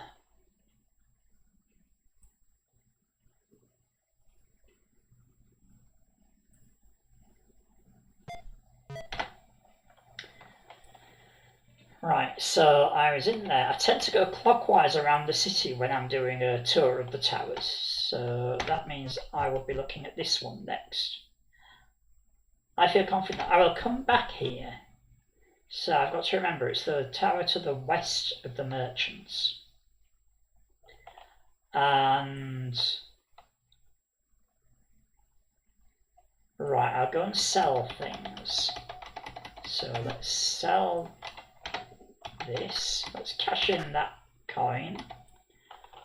S1: Right, so I was in there. I tend to go clockwise around the city when I'm doing a tour of the towers, so that means I will be looking at this one next. I feel confident I will come back here. So I've got to remember it's the tower to the west of the merchants. And right, I'll go and sell things. So let's sell this. Let's cash in that coin.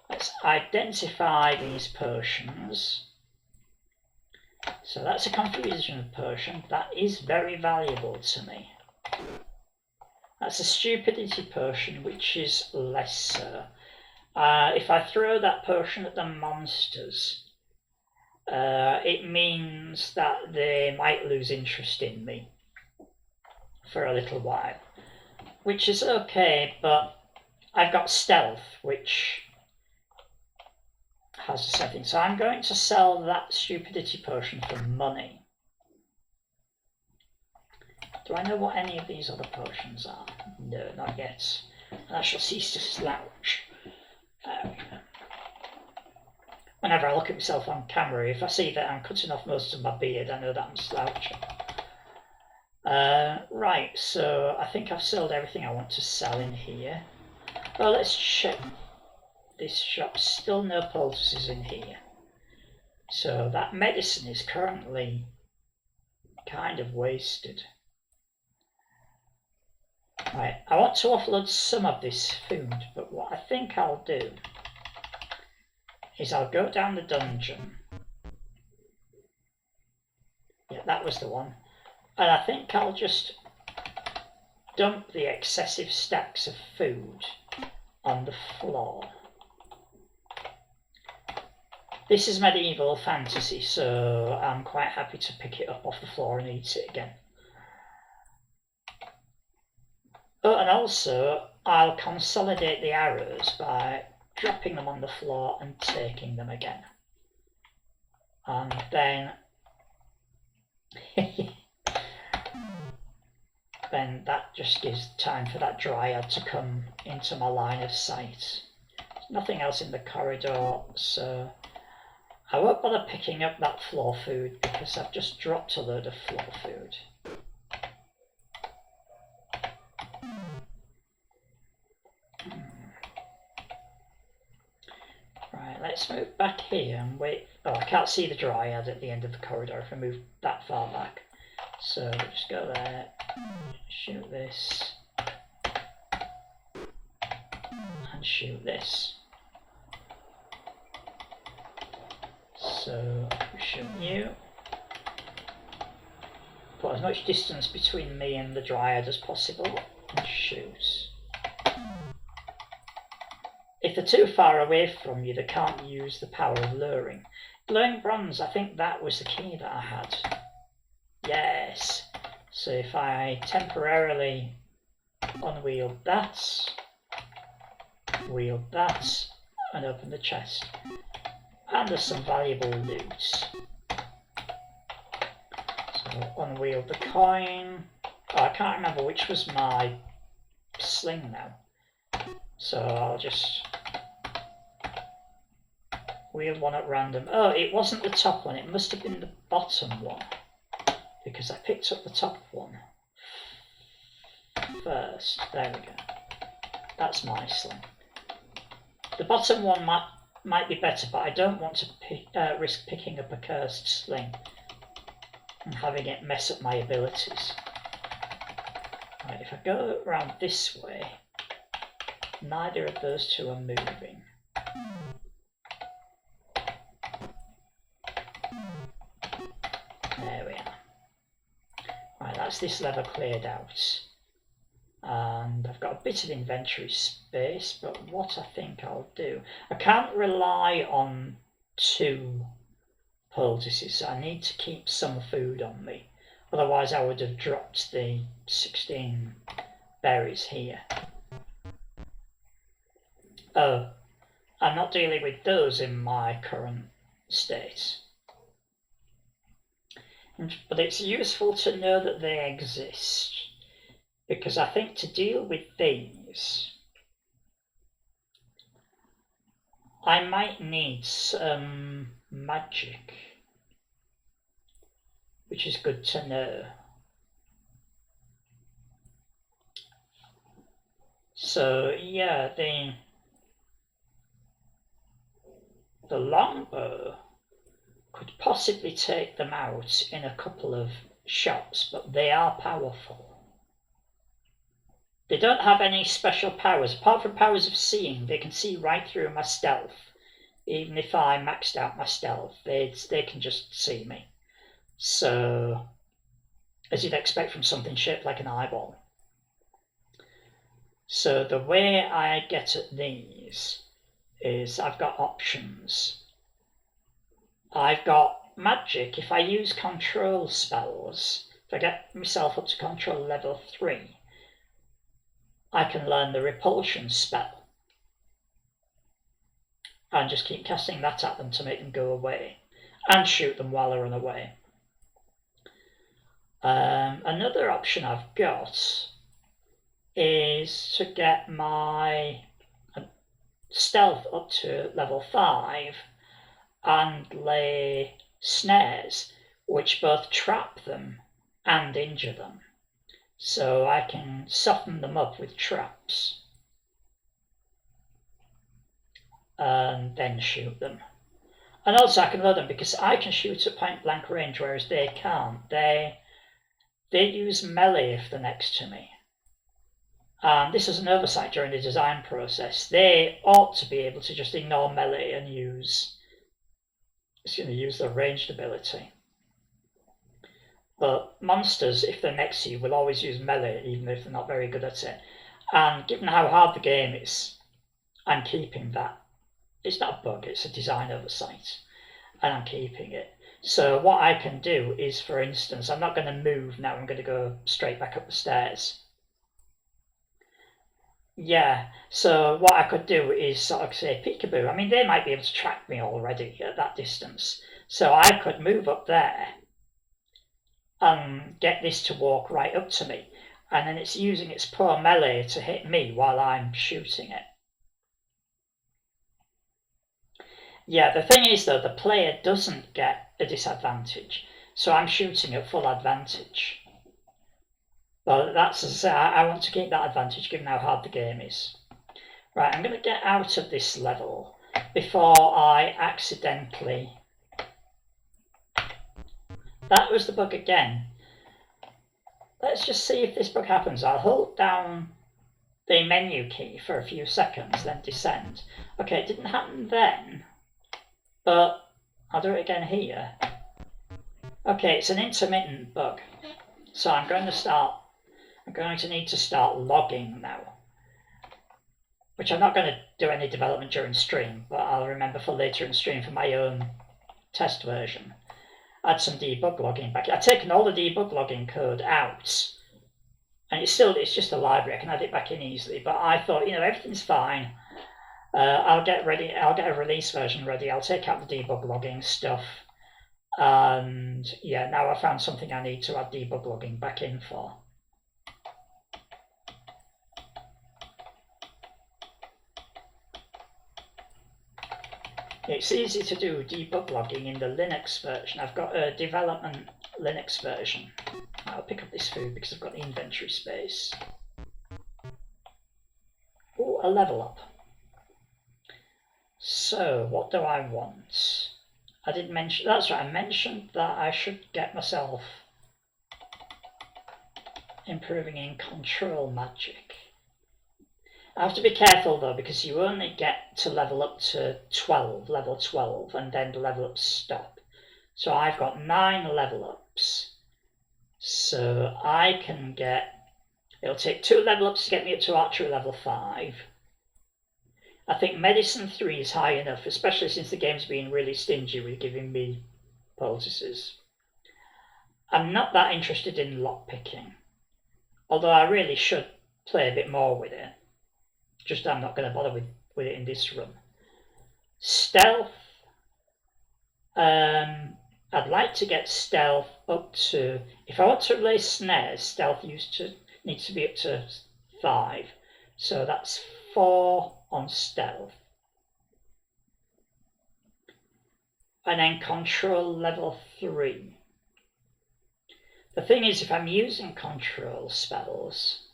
S1: Let's identify these potions. So that's a confusion potion. That is very valuable to me. That's a stupidity potion, which is less so. If I throw that potion at the monsters, it means that they might lose interest in me for a little while, which is okay, but I've got stealth, which has a setting. So I'm going to sell that stupidity potion for money. Do I know what any of these other potions are? No, not yet. And I shall cease to slouch. Whenever I look at myself on camera, if I see that I'm cutting off most of my beard, I know that I'm slouching. Right, so I think I've sold everything I want to sell in here. Well, let's check this shop. Still no poultices in here. So that medicine is currently kind of wasted. Right, I want to offload some of this food, but what I think I'll do is I'll go down the dungeon. Yeah, that was the one. And I think I'll just dump the excessive stacks of food on the floor. This is medieval fantasy, so I'm quite happy to pick it up off the floor and eat it again. Oh, and also, I'll consolidate the arrows by dropping them on the floor and taking them again. And then... then that just gives time for that dryad to come into my line of sight. There's nothing else in the corridor, so I won't bother picking up that floor food because I've just dropped a load of floor food. Right, let's move back here and wait. Oh, I can't see the dryad at the end of the corridor if I move that far back. So just go there, shoot this, and shoot this. So shoot you. Put as much distance between me and the dryad as possible, and shoot. If they're too far away from you, they can't use the power of luring. Glowing bronze, I think that was the key that I had. Yes. So if I temporarily unwield that, wield that, and open the chest. And there's some valuable loot. So unwield the coin. Oh, I can't remember which was my sling now. So I'll just wield one at random. Oh, it wasn't the top one, it must have been the bottom one. Because I picked up the top one first. There we go. That's my sling. The bottom one might be better, but I don't want to risk picking up a cursed sling and having it mess up my abilities. Right, if I go around this way, neither of those two are moving. There we are. Right, that's this level cleared out. And I've got a bit of inventory space, but what I think I'll do, I can't rely on 2 poultices, so I need to keep some food on me. Otherwise I would have dropped the 16 berries here. Oh, I'm not dealing with those in my current state. But it's useful to know that they exist, because I think to deal with these, I might need some magic, which is good to know. So yeah, the longbow could possibly take them out in a couple of shots, but they are powerful. They don't have any special powers. Apart from powers of seeing, they can see right through my stealth. Even if I maxed out my stealth, they can just see me. So, as you'd expect from something shaped like an eyeball. So the way I get at these is I've got options. I've got magic. If I use control spells, if I get myself up to control level 3, I can learn the repulsion spell and just keep casting that at them to make them go away and shoot them while they run away. Another option I've got is to get my stealth up to level 5 and lay snares which both trap them and injure them. So I can soften them up with traps and then shoot them. And also I can load them because I can shoot at point blank range, whereas they can't. They use melee if they're next to me. And this is an oversight during the design process. They ought to be able to just ignore melee and use the ranged ability. But monsters, if they're next to you, will always use melee, even if they're not very good at it. And given how hard the game is, I'm keeping that. It's not a bug, it's a design oversight. And I'm keeping it. So what I can do is, for instance, I'm not going to move now, I'm going to go straight back up the stairs. Yeah, so what I could do is sort of say peekaboo. I mean, they might be able to track me already at that distance. So I could move up there and get this to walk right up to me. And then it's using its poor melee to hit me while I'm shooting it. Yeah, the thing is though, the player doesn't get a disadvantage. So I'm shooting at full advantage. Well, that's I want to keep that advantage given how hard the game is. Right, I'm going to get out of this level before I accidentally... That was the bug again. Let's just see if this bug happens. I'll hold down the menu key for a few seconds, then descend. Okay, it didn't happen then, but I'll do it again here. Okay, it's an intermittent bug. So I'm going to need to start logging now, which I'm not going to do any development during stream, but I'll remember for later in stream for my own test version. Add some debug logging back. I've taken all the debug logging code out, and it's just a library. I can add it back in easily, but I thought, everything's fine. I'll get a release version ready. I'll take out the debug logging stuff. And yeah, now I found something I need to add debug logging back in for. It's easy to do debug logging in the Linux version. I've got a development Linux version. I'll pick up this food because I've got the inventory space. Oh, a level up. So, what do I want? I did mention, that's right, I mentioned that I should get myself improving in control magic. I have to be careful though, because you only get to level up to level 12, and then the level ups stop. So I've got 9 level up. ups. So I can get, it'll take 2 level ups to get me up to archery level 5. I think medicine 3 is high enough, especially since the game's been really stingy with giving me poultices. I'm not that interested in lockpicking, although I really should play a bit more with it. Just I'm not going to bother with it in this run. Stealth. I'd like to get stealth up to, if I want to lay snares, stealth needs to be up to 5. So that's 4 on stealth. And then control level 3. The thing is, if I'm using control spells,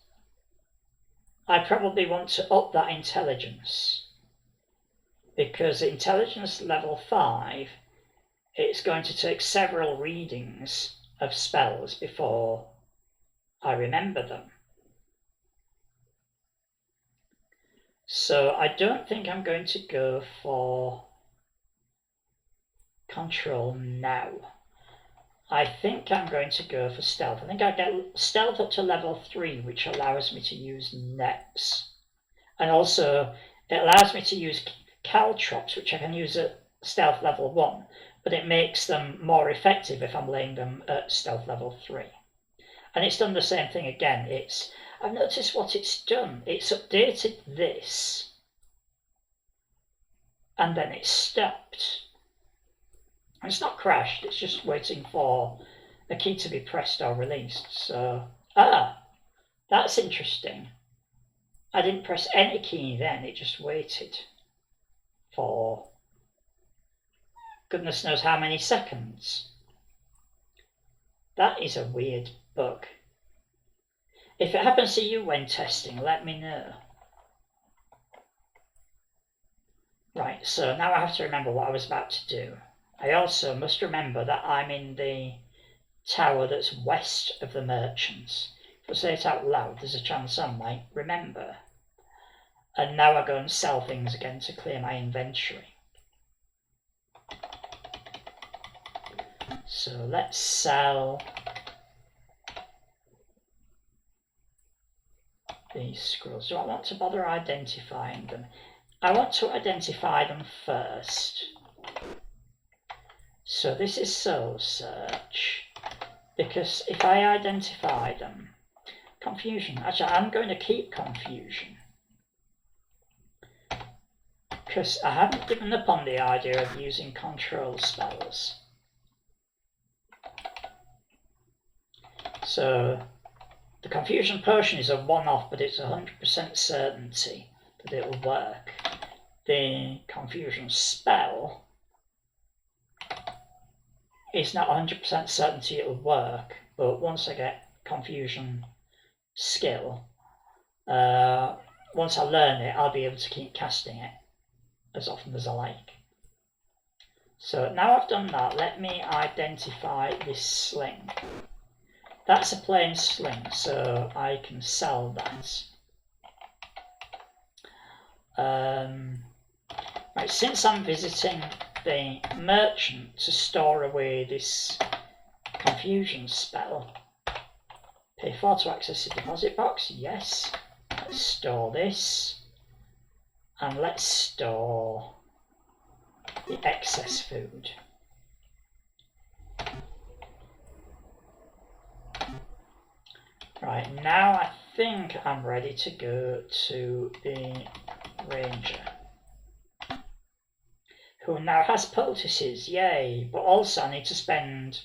S1: I probably want to up that intelligence, because intelligence level 5, it's going to take several readings of spells before I remember them. So I don't think I'm going to go for control now. I think I'm going to go for stealth. I think I get stealth up to level 3, which allows me to use nets. And also, it allows me to use caltrops, which I can use at stealth level 1, but it makes them more effective if I'm laying them at stealth level 3. And it's done the same thing again. I've noticed what it's done. It's updated this, and then it's stopped. It's not crashed, it's just waiting for a key to be pressed or released. So, that's interesting. I didn't press any key then, it just waited for goodness knows how many seconds. That is a weird bug. If it happens to you when testing, let me know. Right, so now I have to remember what I was about to do. I also must remember that I'm in the tower that's west of the merchants. If I say it out loud, there's a chance I might remember. And now I go and sell things again to clear my inventory. So let's sell these scrolls. Do I want to bother identifying them? I want to identify them first. So this is soul search, because if I identify them, confusion, actually I'm going to keep confusion, because I haven't given up on the idea of using control spells. So the confusion potion is a one-off, but it's 100% certainty that it will work. The confusion spell it's not 100% certainty it will work, but once I get confusion skill, once I learn it, I'll be able to keep casting it as often as I like. So now I've done that, let me identify this sling. That's a plain sling, so I can sell that. Right, since I'm visiting the merchant to store away this confusion spell, pay 4 to access the deposit box, yes. Let's store this, and let's store the excess food. Right, now I think I'm ready to go to the Ranger, who now has poultices, yay, but also I need to spend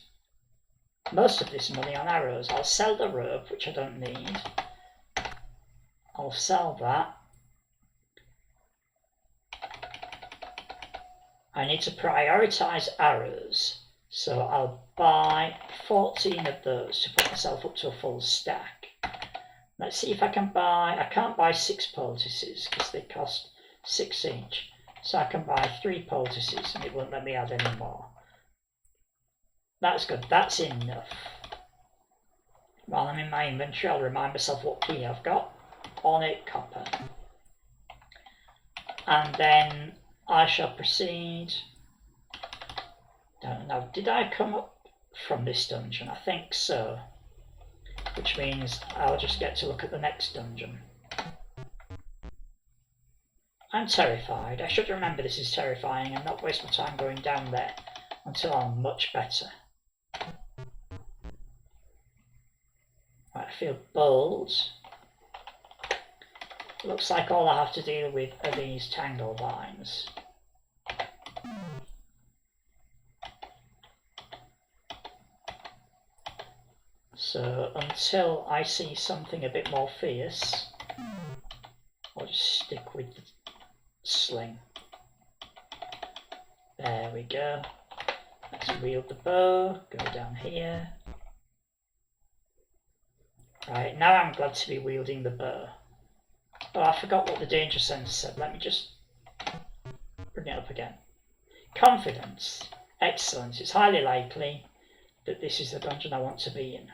S1: most of this money on arrows. I'll sell the rope, which I don't need. I'll sell that. I need to prioritise arrows, so I'll buy 14 of those to put myself up to a full stack. Let's see if I can buy, I can't buy 6 poultices because they cost 6 each. So I can buy 3 poultices and it won't let me add any more. That's good, that's enough. While I'm in my inventory, I'll remind myself what key I've got. Ornate copper. And then I shall proceed. Don't know, did I come up? from this dungeon. I think so. Which means I'll just get to look at the next dungeon. I'm terrified. I should remember this is terrifying and not waste my time going down there until I'm much better. Right, I feel bold. Looks like all I have to deal with are these tangle vines. So until I see something a bit more fierce, I'll just stick with the sling. There we go. Let's wield the bow, go down here. Right, now I'm glad to be wielding the bow. Oh, I forgot what the danger sensor said. Let me just bring it up again. Confidence. Excellent. It's highly likely that this is the dungeon I want to be in.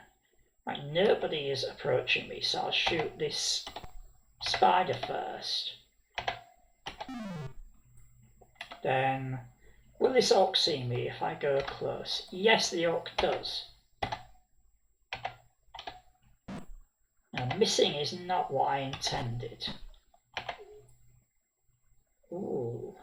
S1: Right, nobody is approaching me, so I'll shoot this spider first. Then, will this orc see me if I go close? Yes, the orc does. Now, missing is not what I intended. Ooh.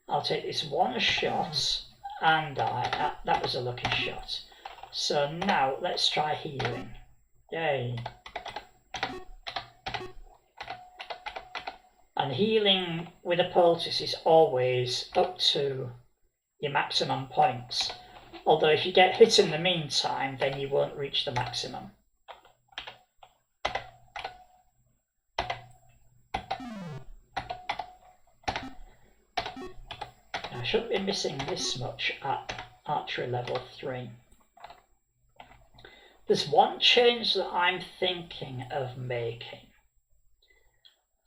S1: I'll take this one shot and die. That was a lucky shot. So now let's try healing. Yay. And healing with a poultice is always up to your maximum points. Although if you get hit in the meantime, then you won't reach the maximum. I shouldn't be missing this much at archery level 3. There's one change that I'm thinking of making.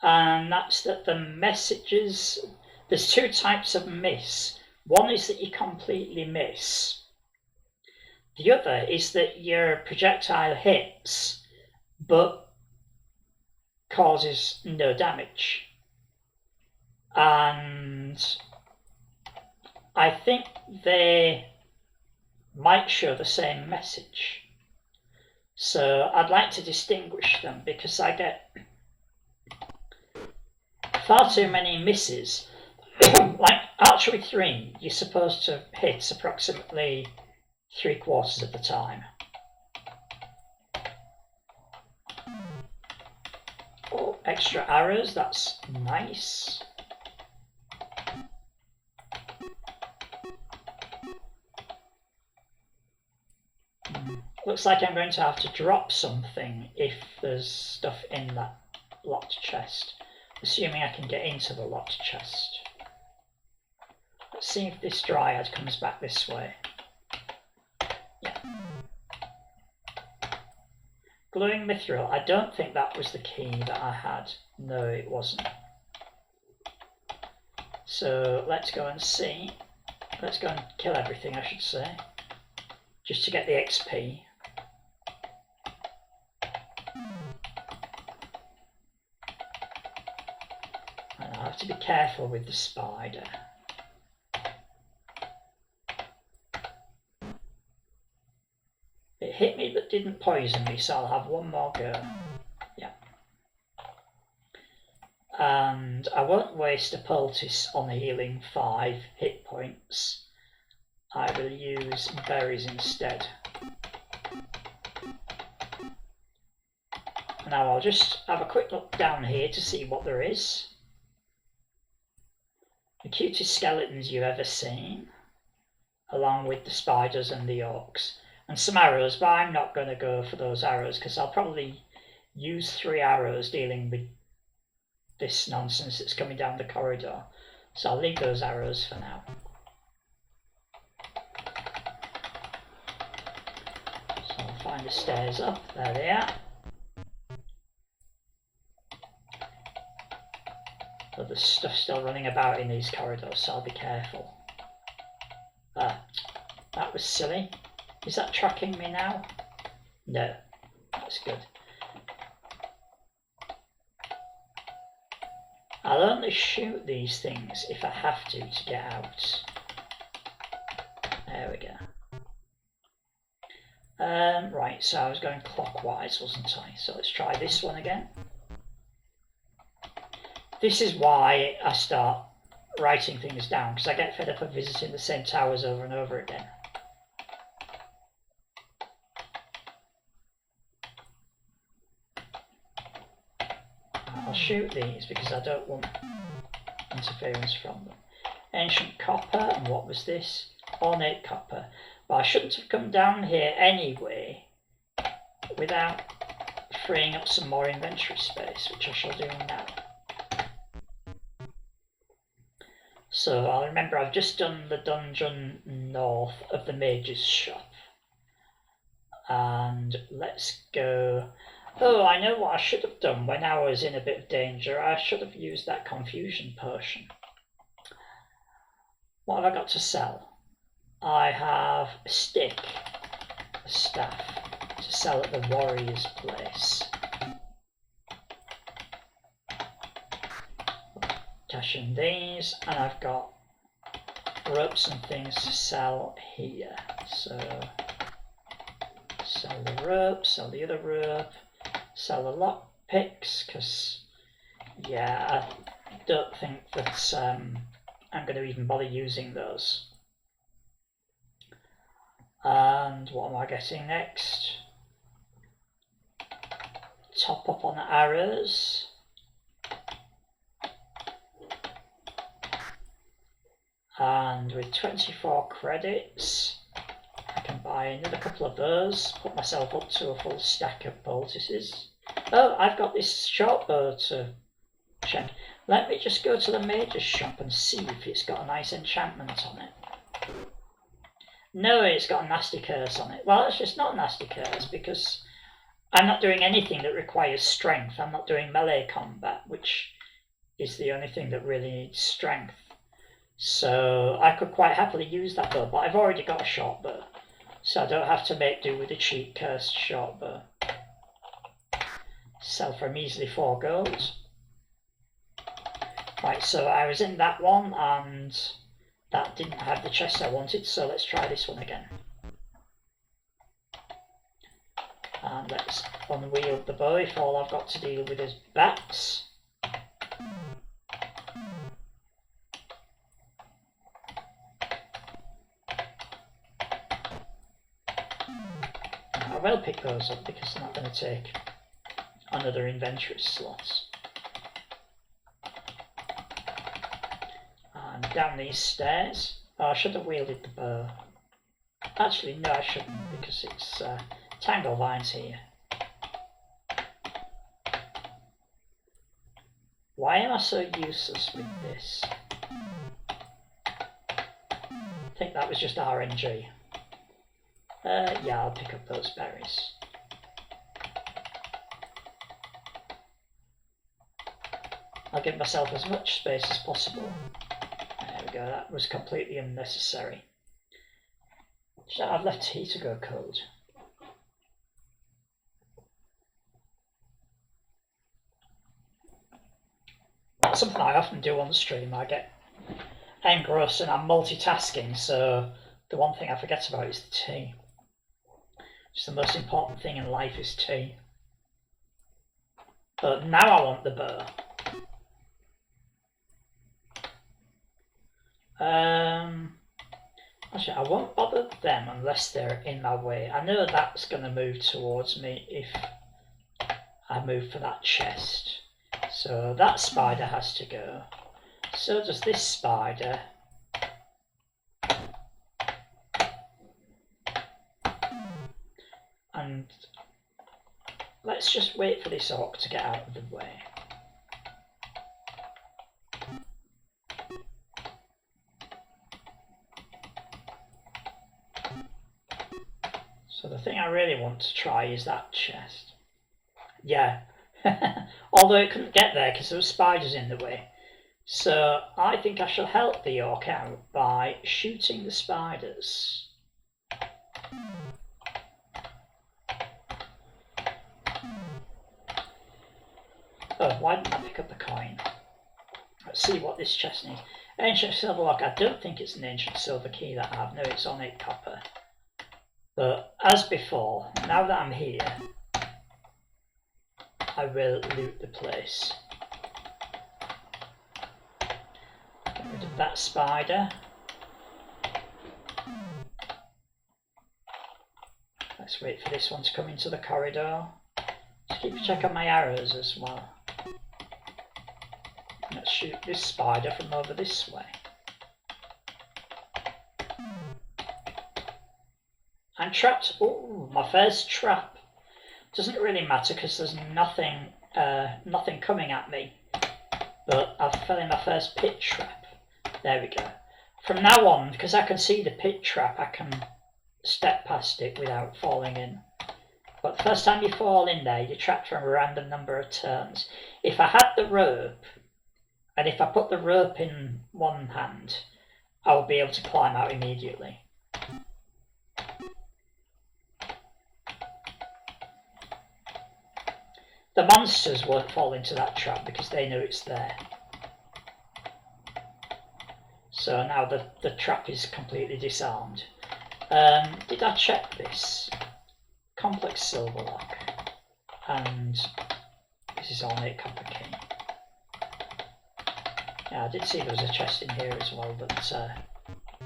S1: And that's that the messages, there's two types of miss. One is that you completely miss. The other is that your projectile hits, but causes no damage. And I think they might show the same message. So I'd like to distinguish them because I get far too many misses. Like archery 3, you're supposed to hit approximately 3/4 of the time. Oh, extra arrows, that's nice. Looks like I'm going to have to drop something if there's stuff in that locked chest. Assuming I can get into the locked chest. Let's see if this dryad comes back this way. Yeah. Glowing mithril. I don't think that was the key that I had. No, it wasn't. So let's go and see. Let's go and kill everything, I should say. Just to get the XP. And I have to be careful with the spider. It hit me but didn't poison me, so I'll have one more go. Yeah. And I won't waste a poultice on the healing 5 hit points. I will use berries instead. Now I'll just have a quick look down here to see what there is. The cutest skeletons you've ever seen, along with the spiders and the orcs. And some arrows, but I'm not going to go for those arrows because I'll probably use 3 arrows dealing with this nonsense that's coming down the corridor. So I'll leave those arrows for now. So I'll find the stairs up. There they are. But there's stuff still running about in these corridors, so I'll be careful. That was silly. Is that tracking me now? No. That's good. I'll only shoot these things if I have to get out. There we go. Right, so I was going clockwise, wasn't I? So let's try this one again. This is why I start writing things down, because I get fed up of visiting the same towers over and over again. I'll shoot these because I don't want interference from them. Ancient copper, and what was this? Ornate copper. But I shouldn't have come down here anyway without freeing up some more inventory space, which I shall do now. So I'll remember I've just done the dungeon north of the Mage's shop. And let's go. Oh, I know what I should have done when I was in a bit of danger. I should have used that confusion potion. What have I got to sell? I have a stick, a staff, to sell at the warrior's place. Cash in these, and I've got ropes and things to sell here. So sell the rope, sell the other rope, sell the lock picks, because yeah, I don't think that I'm going to even bother using those. And what am I getting next? Top up on the arrows. And with 24 credits, I can buy another couple of those, put myself up to a full stack of poultices. Oh, I've got this short bow to check. Let me just go to the Mage's shop and see if it's got a nice enchantment on it. No, it's got a nasty curse on it. Well, it's just not a nasty curse because I'm not doing anything that requires strength. I'm not doing melee combat, which is the only thing that really needs strength. So I could quite happily use that bow, but I've already got a short bow, so I don't have to make do with a cheap cursed short bow. Sell for a measly 4 gold. Right, so I was in that one and that didn't have the chest I wanted, so let's try this one again. And let's unwield the bow if all I've got to deal with is bats. I will pick those up because they're not going to take another inventory slot. And down these stairs. Oh, I should have wielded the bow. Actually, no, I shouldn't because it's tangle vines here. Why am I so useless with this? I think that was just RNG. Yeah, I'll pick up those berries. I'll give myself as much space as possible. There we go, that was completely unnecessary. I've left tea to go cold. That's something I often do on the stream. I get engrossed and I'm multitasking, so the one thing I forget about is the tea. Just the most important thing in life is tea. But now I want the bow. Actually, I won't bother them unless they're in my way. I know that's going to move towards me if I move for that chest. So that spider has to go. So does this spider. And let's just wait for this orc to get out of the way. So the thing I really want to try is that chest. Yeah, although it couldn't get there because there were spiders in the way. So I think I shall help the orc out by shooting the spiders. Oh, why didn't I pick up the coin? Let's see what this chest needs. Ancient silver lock. I don't think it's an ancient silver key that I have. No, it's on 8 copper. But as before, now that I'm here, I will loot the place. Get rid of that spider. Let's wait for this one to come into the corridor. Just keep a check on my arrows as well. Let's shoot this spider from over this way. I'm trapped. Oh, my first trap. Doesn't really matter because there's nothing coming at me. But I fell in my first pit trap. There we go. From now on, because I can see the pit trap, I can step past it without falling in. But the first time you fall in there, you're trapped for a random number of turns. If I had the rope, and if I put the rope in one hand, I would be able to climb out immediately. The monsters won't fall into that trap because they know it's there. So now the trap is completely disarmed. Did I check this? Complex silver lock. And this is on 8 copper key. Yeah, I did see there was a chest in here as well that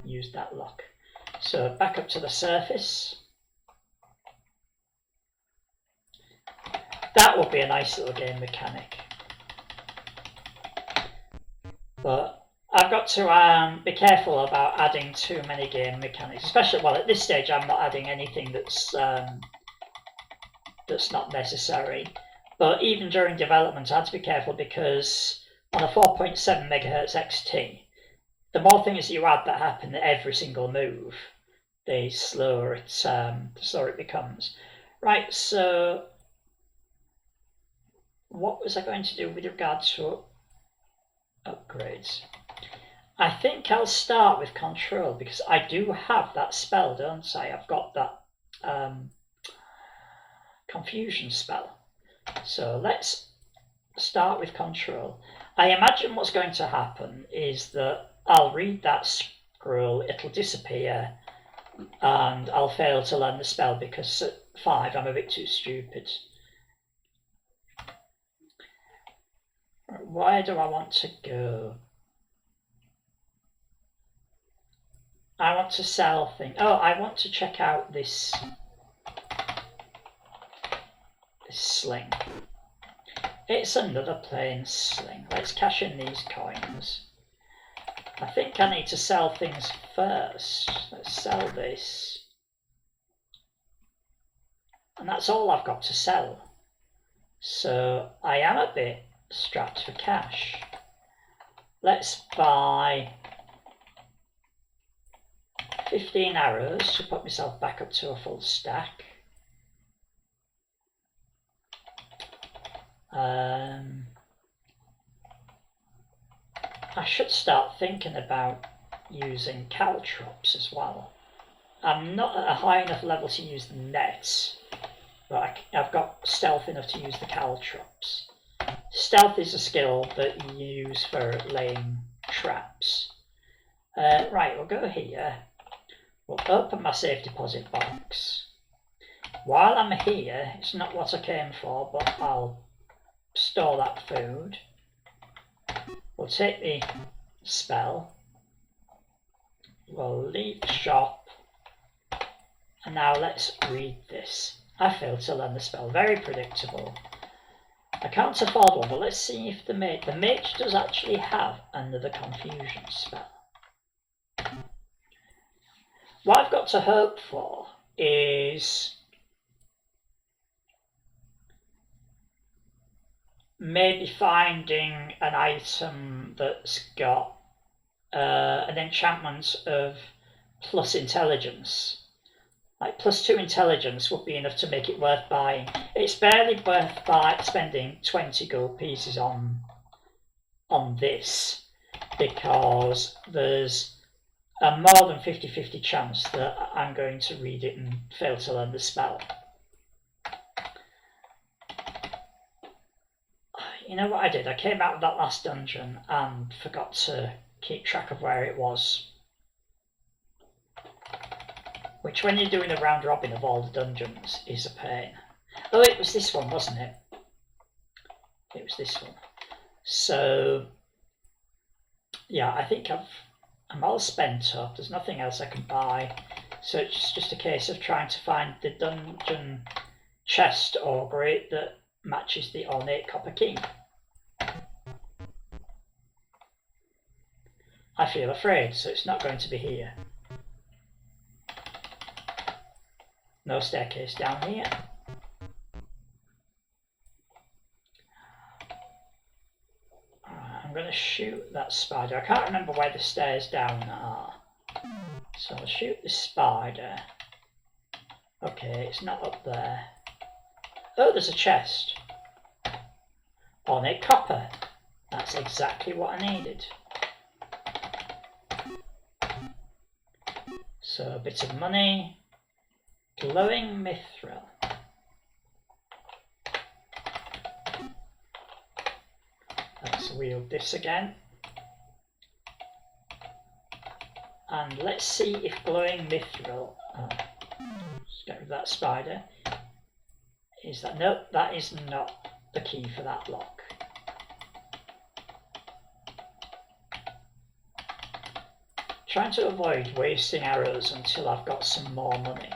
S1: used that lock. So back up to the surface. That would be a nice little game mechanic. But I've got to be careful about adding too many game mechanics, especially, well, at this stage I'm not adding anything that's not necessary. But even during development I had to be careful because on a 4.7 MHz XT, the more things you add that happen at every single move, the slower it becomes. Right, so what was I going to do with regard to upgrades? I think I'll start with control because I do have that spell, don't I? I've got that confusion spell. So let's start with control. I imagine what's going to happen is that I'll read that scroll, it'll disappear, and I'll fail to learn the spell because at 5 I'm a bit too stupid. Where do I want to go? I want to sell things. Oh, I want to check out this sling. It's another plain sling. Let's cash in these coins. I think I need to sell things first. Let's sell this. And that's all I've got to sell. So I am a bit strapped for cash. Let's buy 15 arrows to put myself back up to a full stack. I should start thinking about using caltrops as well. I'm not at a high enough level to use the nets, but I've got stealth enough to use the caltrops. Stealth is a skill that you use for laying traps. Right, we'll go here. We'll open my safe deposit box. While I'm here, it's not what I came for, but I'll store that food. We'll take the spell. We'll leave the shop. And now let's read this. I failed to learn the spell. Very predictable. I can't afford one, but let's see if the mage does actually have another confusion spell. What I've got to hope for is maybe finding an item that's got an enchantment of plus intelligence. Like +2 intelligence would be enough to make it worth buying. It's barely worth spending 20 gold pieces on this because there's a more than 50-50 chance that I'm going to read it and fail to learn the spell. You know what I did? I came out of that last dungeon and forgot to keep track of where it was. Which, when you're doing a round robin of all the dungeons, is a pain. Oh, it was this one, wasn't it? It was this one. So, yeah, I think I'm all spent up. There's nothing else I can buy. So it's just a case of trying to find the dungeon chest or grate that matches the ornate copper key. I feel afraid, so it's not going to be here. No staircase down here. I'm going to shoot that spider. I can't remember where the stairs down are. So I'll shoot the spider. Okay, it's not up there. Oh, there's a chest. Ornate copper. That's exactly what I needed. So a bit of money. Glowing mithril. Let's wield this again. And let's see if glowing mithril. Let's get rid of that spider. Is that? Nope, that is not the key for that lock. Trying to avoid wasting arrows until I've got some more money.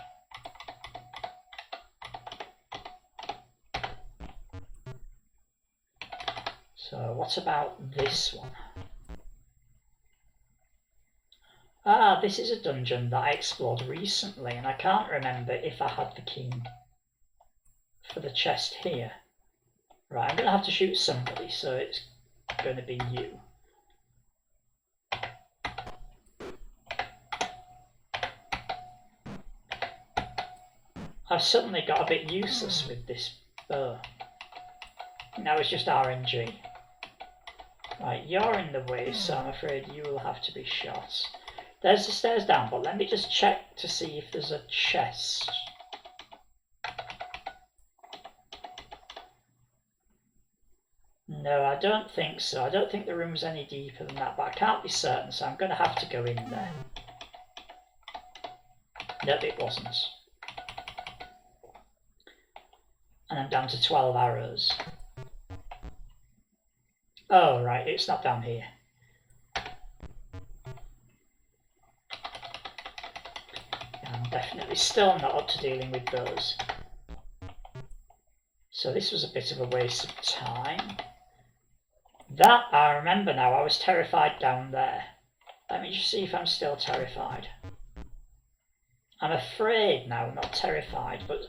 S1: So what about this one? Ah, this is a dungeon that I explored recently, and I can't remember if I had the key for the chest here. Right, I'm going to have to shoot somebody, so it's going to be you. I've suddenly got a bit useless with this bow. Now it's just RNG. Right, you're in the way, so I'm afraid you will have to be shot. There's the stairs down, but let me just check to see if there's a chest. No, I don't think so. I don't think the room's any deeper than that, but I can't be certain, so I'm going to have to go in there. Nope, it wasn't. And I'm down to 12 arrows. Oh, right, it's not down here. I'm definitely still not up to dealing with those. So this was a bit of a waste of time. That, I remember now, I was terrified down there. Let me just see if I'm still terrified. I'm afraid now, not terrified, but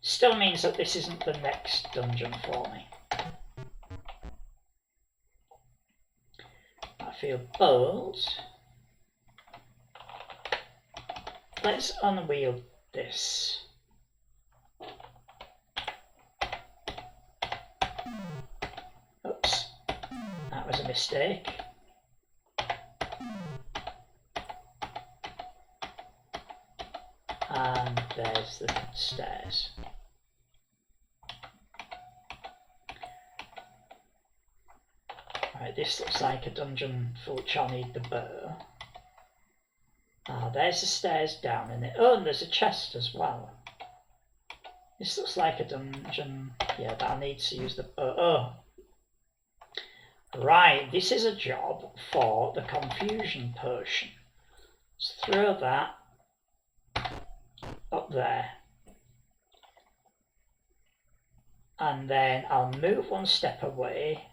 S1: still means that this isn't the next dungeon for me. I feel bold. Let's unwield this. Oops, that was a mistake. And there's the stairs. Right, this looks like a dungeon for which I'll need the bow. Ah, there's the stairs down in it. Oh, and there's a chest as well. This looks like a dungeon, yeah, that I need to use the bow. Oh. Right, this is a job for the confusion potion. Let's throw that up there. And then I'll move one step away.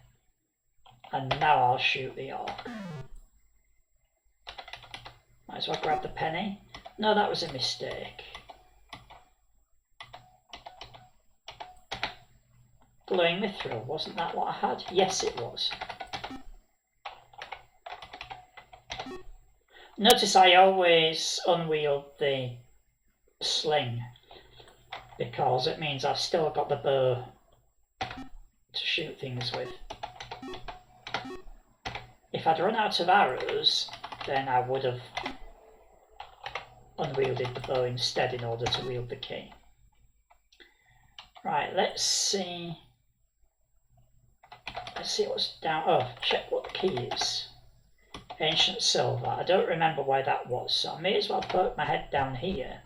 S1: And now I'll shoot the orc. Might as well grab the penny. No, that was a mistake. Glowing mithril, wasn't that what I had? Yes, it was. Notice I always unwield the sling because it means I've still got the bow to shoot things with. If I'd run out of arrows, then I would have unwielded the bow instead in order to wield the key. Right, let's see. Let's see what's down. Oh, check what the key is. Ancient silver. I don't remember where that was, so I may as well poke my head down here.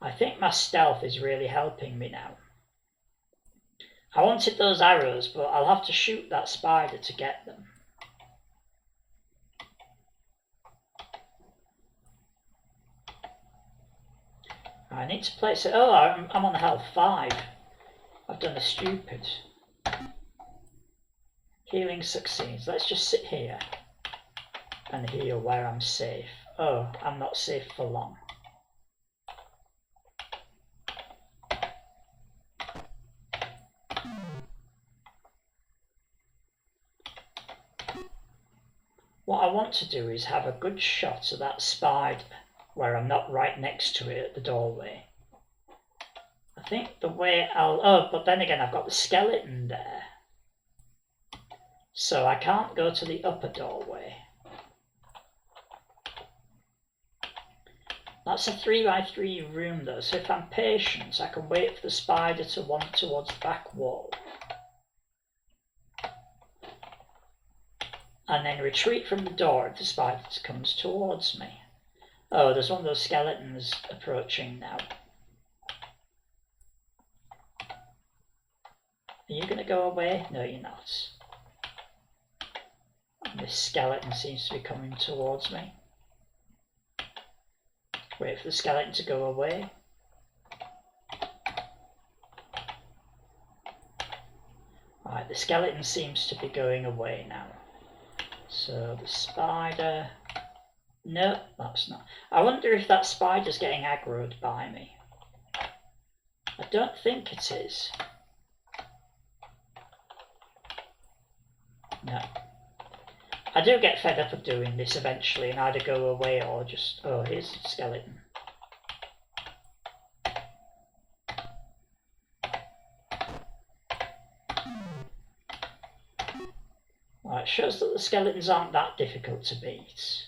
S1: I think my stealth is really helping me now. I wanted those arrows, but I'll have to shoot that spider to get them. I need to place it. Oh, I'm on health 5. I've done a stupid. Healing succeeds. Let's just sit here and heal where I'm safe. Oh, I'm not safe for long. What I want to do is have a good shot of that spider where I'm not right next to it at the doorway. I think the way I'll... Oh, but then again, I've got the skeleton there. So I can't go to the upper doorway. That's a 3x3 room though, so if I'm patient, I can wait for the spider to wander towards the back wall. And then retreat from the door if the spider comes towards me. Oh, there's one of those skeletons approaching now. Are you going to go away? No, you're not. And this skeleton seems to be coming towards me. Wait for the skeleton to go away. Right, the skeleton seems to be going away now. So the spider... No, that's not. I wonder if that spider's getting aggroed by me. I don't think it is. No. I do get fed up of doing this eventually and either go away or just... Oh, here's the skeleton. Right, it shows that the skeletons aren't that difficult to beat.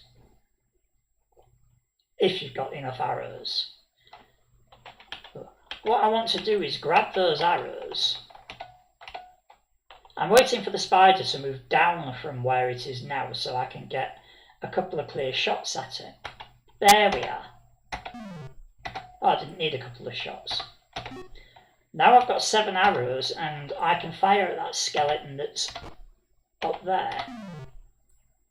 S1: If you've got enough arrows. What I want to do is grab those arrows. I'm waiting for the spider to move down from where it is now so I can get a couple of clear shots at it. There we are. Oh, I didn't need a couple of shots. Now I've got 7 arrows and I can fire at that skeleton that's up there.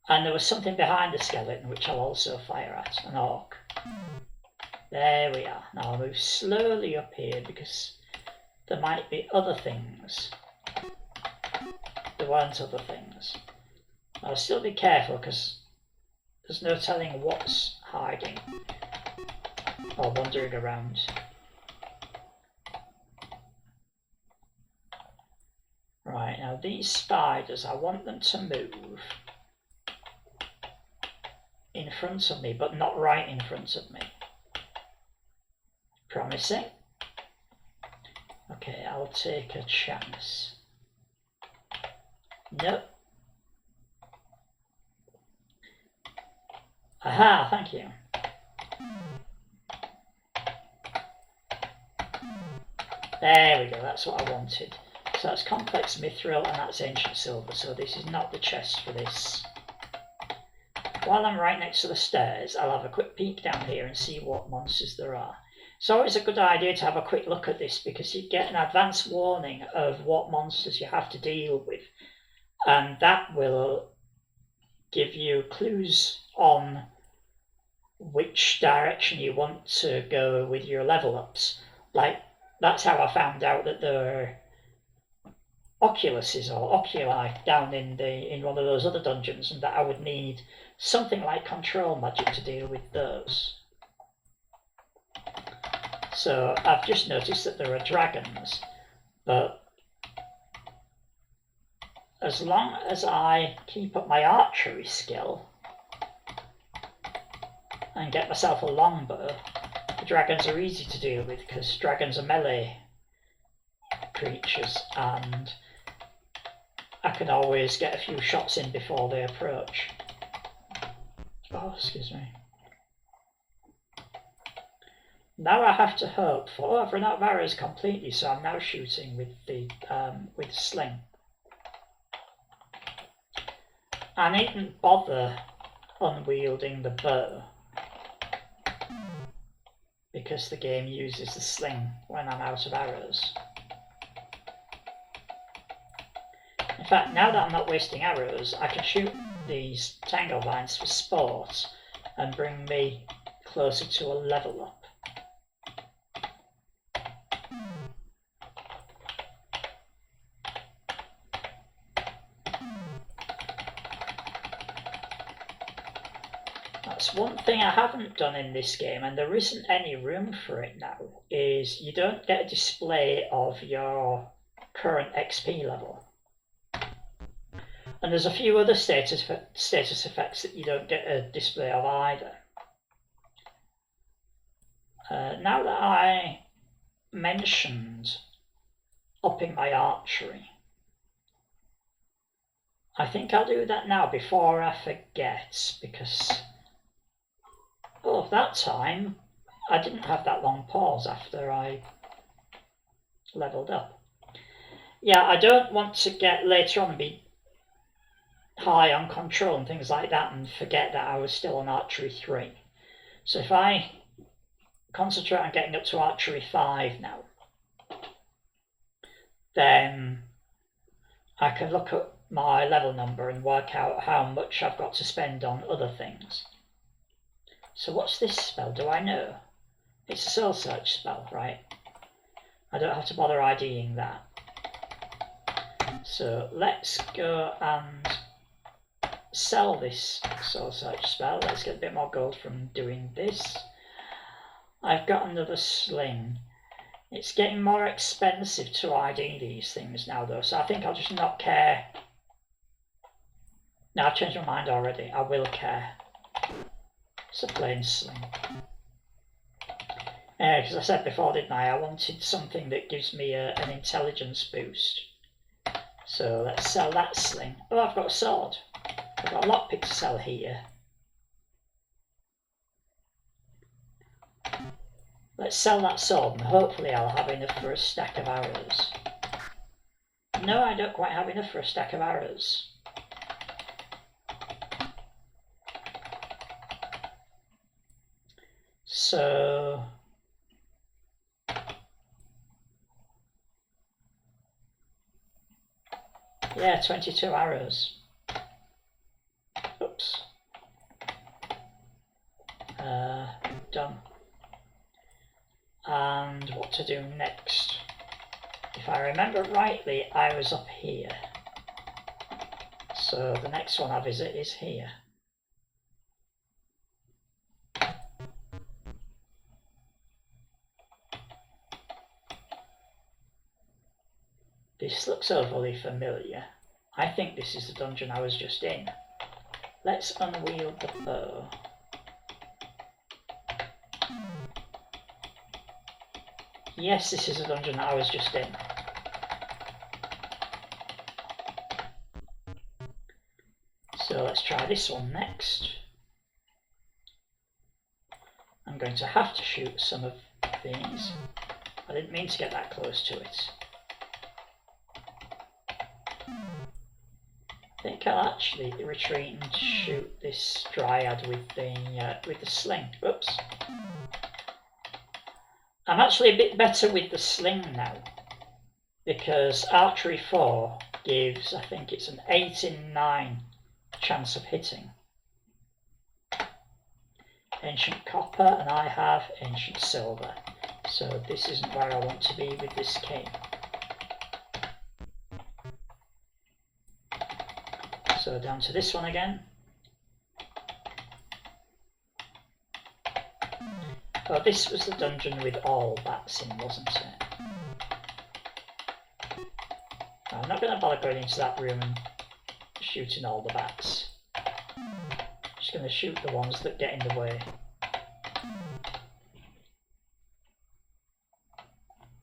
S1: And there was something behind the skeleton which I'll also fire at, an orc. There we are. Now I'll move slowly up here because there might be other things. There weren't other things. I'll still be careful because there's no telling what's hiding or wandering around. Right, now these spiders, I want them to move in front of me, but not right in front of me. Promising. Okay, I'll take a chance. Nope. Aha, thank you. There we go, that's what I wanted. So that's complex mithril and that's ancient silver, so this is not the chest for this. While I'm right next to the stairs, I'll have a quick peek down here and see what monsters there are. It's always a good idea to have a quick look at this because you get an advance warning of what monsters you have to deal with. And that will give you clues on which direction you want to go with your level ups. Like, that's how I found out that there were oculuses or oculi down in one of those other dungeons, and that I would need something like control magic to deal with those. So I've just noticed that there are dragons, but as long as I keep up my archery skill and get myself a longbow, the dragons are easy to deal with because dragons are melee creatures and I can always get a few shots in before they approach. Oh, excuse me. Now I have to hope for... Oh, I've run out of arrows completely, so I'm now shooting with the sling. I needn't bother unwielding the bow because the game uses the sling when I'm out of arrows. In fact, now that I'm not wasting arrows, I can shoot these tangle vines for sport and bring me closer to a level up. That's one thing I haven't done in this game, and there isn't any room for it now, is you don't get a display of your current XP level. And there's a few other status effects that you don't get a display of either. Now that I mentioned upping my archery, I think I'll do that now before I forget, because that time I didn't have that long pause after I leveled up. Yeah, I don't want to get later on and be high on control and things like that and forget that I was still on archery 3. So if I concentrate on getting up to archery 5 now, then I can look at my level number and work out how much I've got to spend on other things. So what's this spell? Do I know? It's a soul search spell, right? I don't have to bother IDing that. So let's go and sell this soul search spell. Let's get a bit more gold from doing this. I've got another sling. It's getting more expensive to ID these things now though, so I think I'll just not care. No, I've changed my mind already. I will care. It's a plain sling. Because I said before, didn't I wanted something that gives me an intelligence boost. So let's sell that sling. Oh, I've got a sword. I've got a lockpick to sell here. Let's sell that sword and hopefully I'll have enough for a stack of arrows. No, I don't quite have enough for a stack of arrows. So yeah, 22 arrows. Oops. Done. And what to do next? If I remember rightly, I was up here. So the next one I visit is here. This looks overly familiar. I think this is the dungeon I was just in. Let's unwield the bow. Yes, this is the dungeon that I was just in. So let's try this one next. I'm going to have to shoot some of these. I didn't mean to get that close to it. I think I'll actually retreat and shoot this dryad with the sling. Oops. I'm actually a bit better with the sling now, because archery 4 gives, I think it's an 8 in 9 chance of hitting. Ancient copper, and I have ancient silver, so this isn't where I want to be with this cane. So down to this one again. Oh, this was the dungeon with all bats in, wasn't it? I'm not going to bother going into that room and shooting all the bats. I'm just going to shoot the ones that get in the way.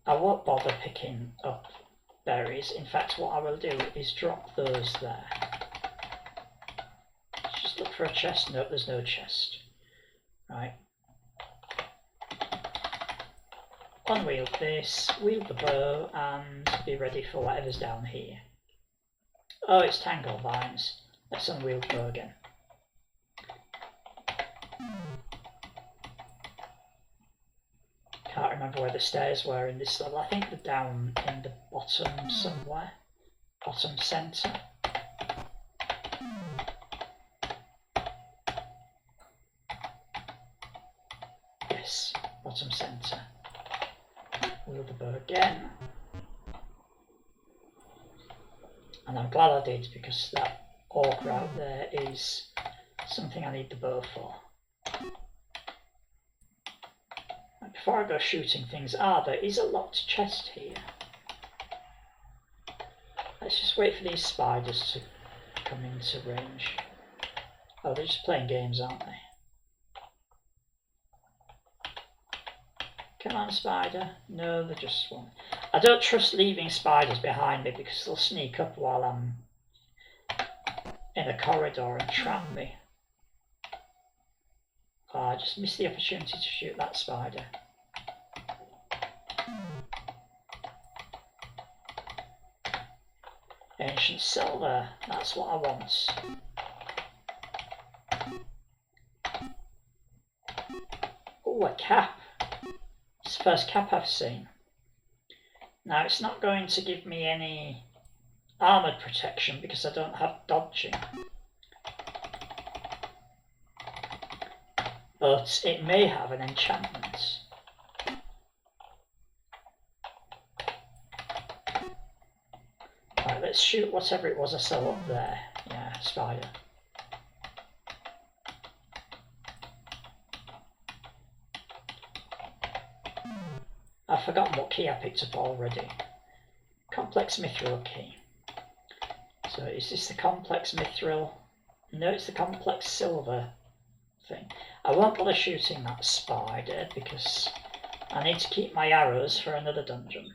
S1: I won't bother picking up berries. In fact, what I will do is drop those there. Just look for a chest. Nope, there's no chest. Right. unwield this, wield the bow, and be ready for whatever's down here. Oh, it's tangle vines. Let's unwield the bow again. Can't remember where the stairs were in this level. I think they're down in the bottom somewhere. Bottom centre. Yes, bottom centre. Wield the bow again. And I'm glad I did, because that orc out there is something I need the bow for. Before I go shooting things, there is a locked chest here. Let's just wait for these spiders to come into range. Oh, they're just playing games, aren't they? Come on, spider. No, they just won't. I don't trust leaving spiders behind me because they'll sneak up while I'm in a corridor and trap me. Oh, I just missed the opportunity to shoot that spider. Ancient silver, that's what I want. Oh, a cap. It's the first cap I've seen. Now, it's not going to give me any armoured protection because I don't have dodging. But it may have an enchantment. Right, let's shoot whatever it was I saw up there. Yeah, spider. I've forgotten what key I picked up already. Complex mithril key. So is this the complex mithril? No, it's the complex silver thing. I won't bother shooting that spider because I need to keep my arrows for another dungeon.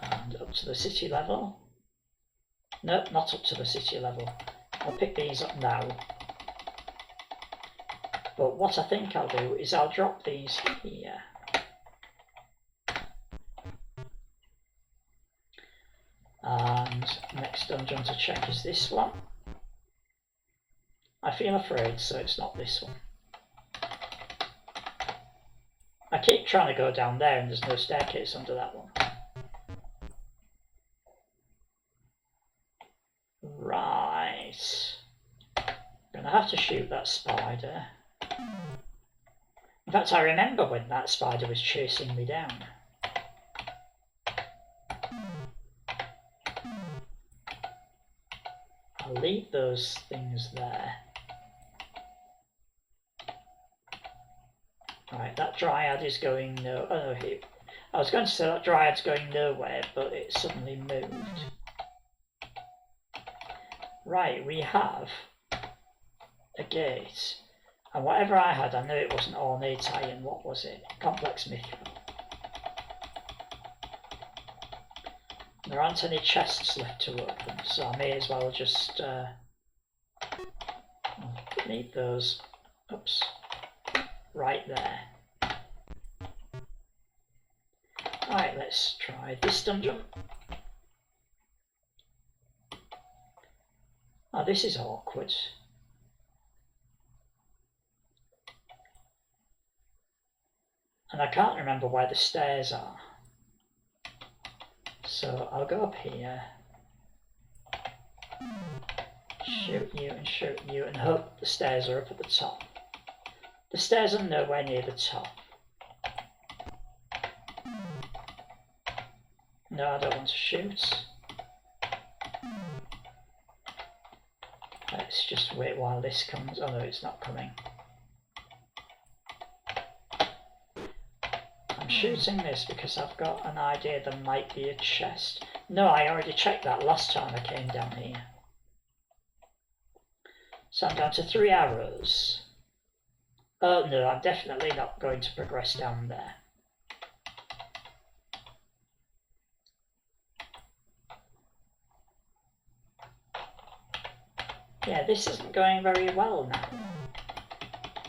S1: And up to the city level. Nope, not up to the city level. I'll pick these up now. But what I think I'll do is I'll drop these here. And next dungeon to check is this one. I feel afraid, so it's not this one. I keep trying to go down there and there's no staircase under that one. Right. I'm gonna have to shoot that spider. In fact, I remember when that spider was chasing me down. I'll leave those things there. Right, that dryad is going no. Oh no, here. I was going to say that dryad's going nowhere, but it suddenly moved. Right, we have a gate. And whatever I had, I knew it wasn't ornate iron. What was it? Complex mithril. There aren't any chests left to open, so I may as well just need those. Oops. Right there. Alright, let's try this dungeon. Oh, this is awkward. And I can't remember where the stairs are. So I'll go up here, shoot you and hope the stairs are up at the top. The stairs are nowhere near the top. No, I don't want to shoot. Let's just wait while this comes. Oh no, it's not coming. I'm shooting this because I've got an idea there might be a chest. No, I already checked that last time I came down here. So I'm down to 3 arrows. Oh no, I'm definitely not going to progress down there. Yeah, this isn't going very well now.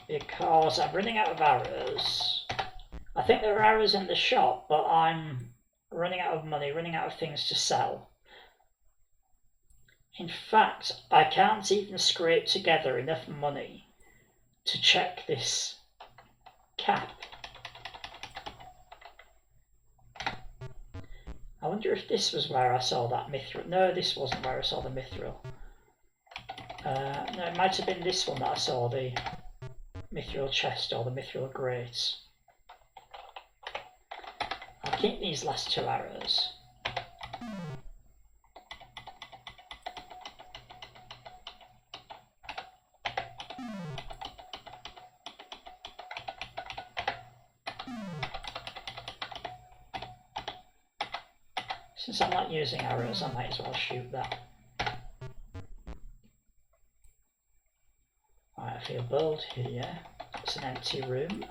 S1: Because I'm running out of arrows. I think there are arrows in the shop, but I'm running out of money, running out of things to sell. In fact, I can't even scrape together enough money to check this cap. I wonder if this was where I saw that mithril. No, this wasn't where I saw the mithril. No, it might have been this one that I saw the mithril chest or the mithril grate. I'll keep these last 2 arrows. Since I'm not using arrows, I might as well shoot that. Right, I feel bold here. It's an empty room.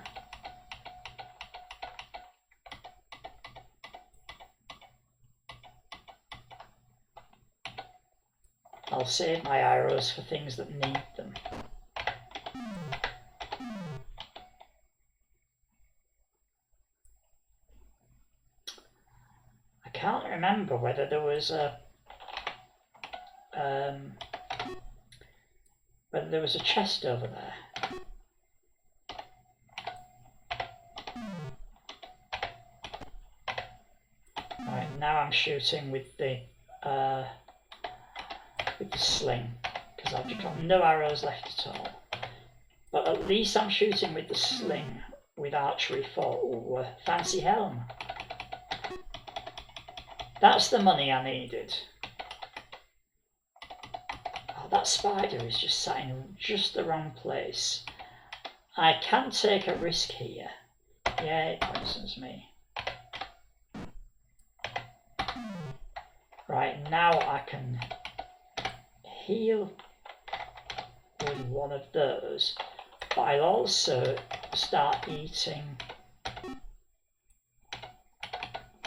S1: I'll save my arrows for things that need them. I can't remember whether there was a chest over there. Right, now I'm shooting with the sling because I've just got no arrows left at all. But at least I'm shooting with the sling with archery for a fancy helm. That's the money I needed. Oh, that spider is just sat in just the wrong place. I can take a risk here. Yeah, it poisons me. Right, now I can heal with one of those, but I'll also start eating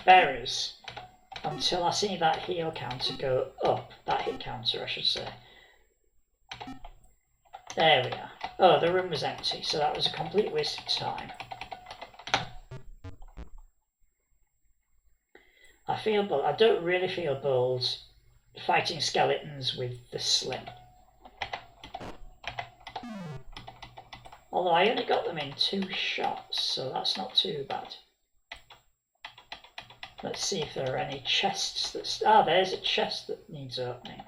S1: berries until I see that heal counter go up, that hit counter I should say. There we are. Oh, the room was empty, so that was a complete waste of time. I don't really feel bold fighting skeletons with the sling. Although I only got them in 2 shots, so that's not too bad. Let's see if there are any chests that... Ah, there's a chest that needs opening.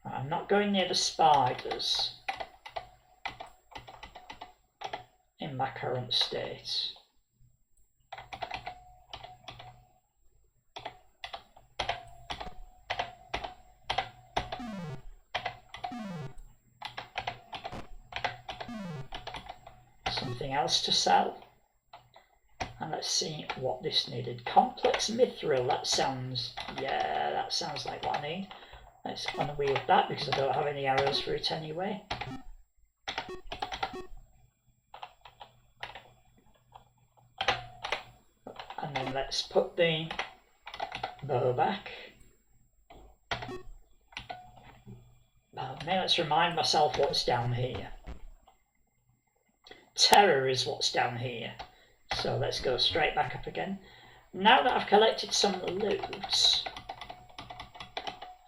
S1: I'm not going near the spiders in my current state. Something else to sell. And let's see what this needed. Complex mithril, that sounds like what I need. Let's unwield that because I don't have any arrows for it anyway. And then let's put the bow back. Now let's remind myself what's down here. Terror is what's down here. So let's go straight back up again. Now that I've collected some loot,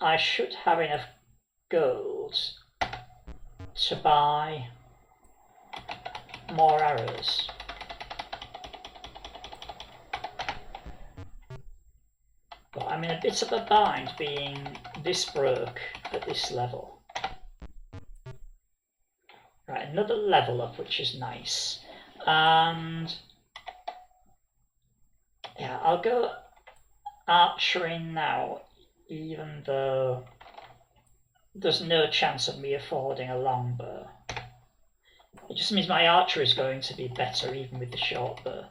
S1: I should have enough gold to buy more arrows. But I'm in a bit of a bind being this broke at this level. Right, another level up, which is nice. And yeah, I'll go archery now, even though there's no chance of me affording a longbow. It just means my archery is going to be better even with the short bow.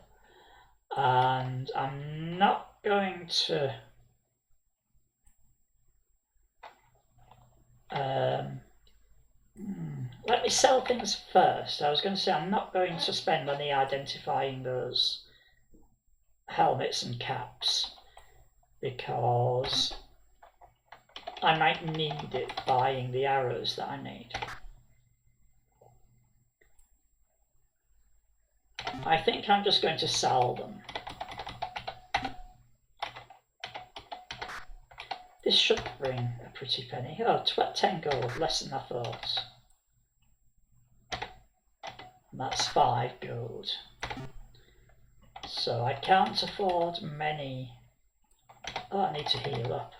S1: And I'm not going to let me sell things first. I was going to say I'm not going to spend money identifying those helmets and caps because I might need it buying the arrows that I need. I think I'm just going to sell them. This should bring a pretty penny. Oh, 10 gold, less than I thought. And that's 5 gold. So I can't afford many. Oh, I need to heal up.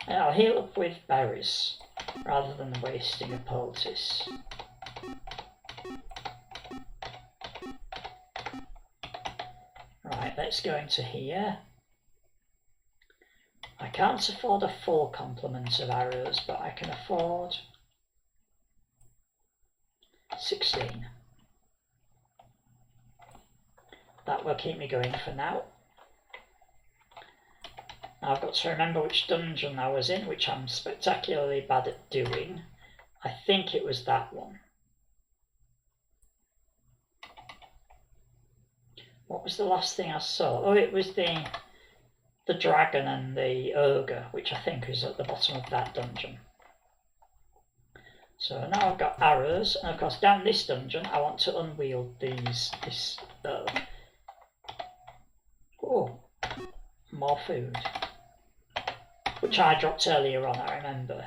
S1: And I'll heal up with berries rather than wasting a poultice. Right, let's go into here. I can't afford a full complement of arrows, but I can afford 16. That will keep me going for now. Now I've got to remember which dungeon I was in, which I'm spectacularly bad at doing. I think it was that one. What was the last thing I saw? Oh, it was the dragon and the ogre, which I think is at the bottom of that dungeon. So now I've got arrows, and of course down this dungeon I want to unwield this bow. Oh, more food, which I dropped earlier on, I remember.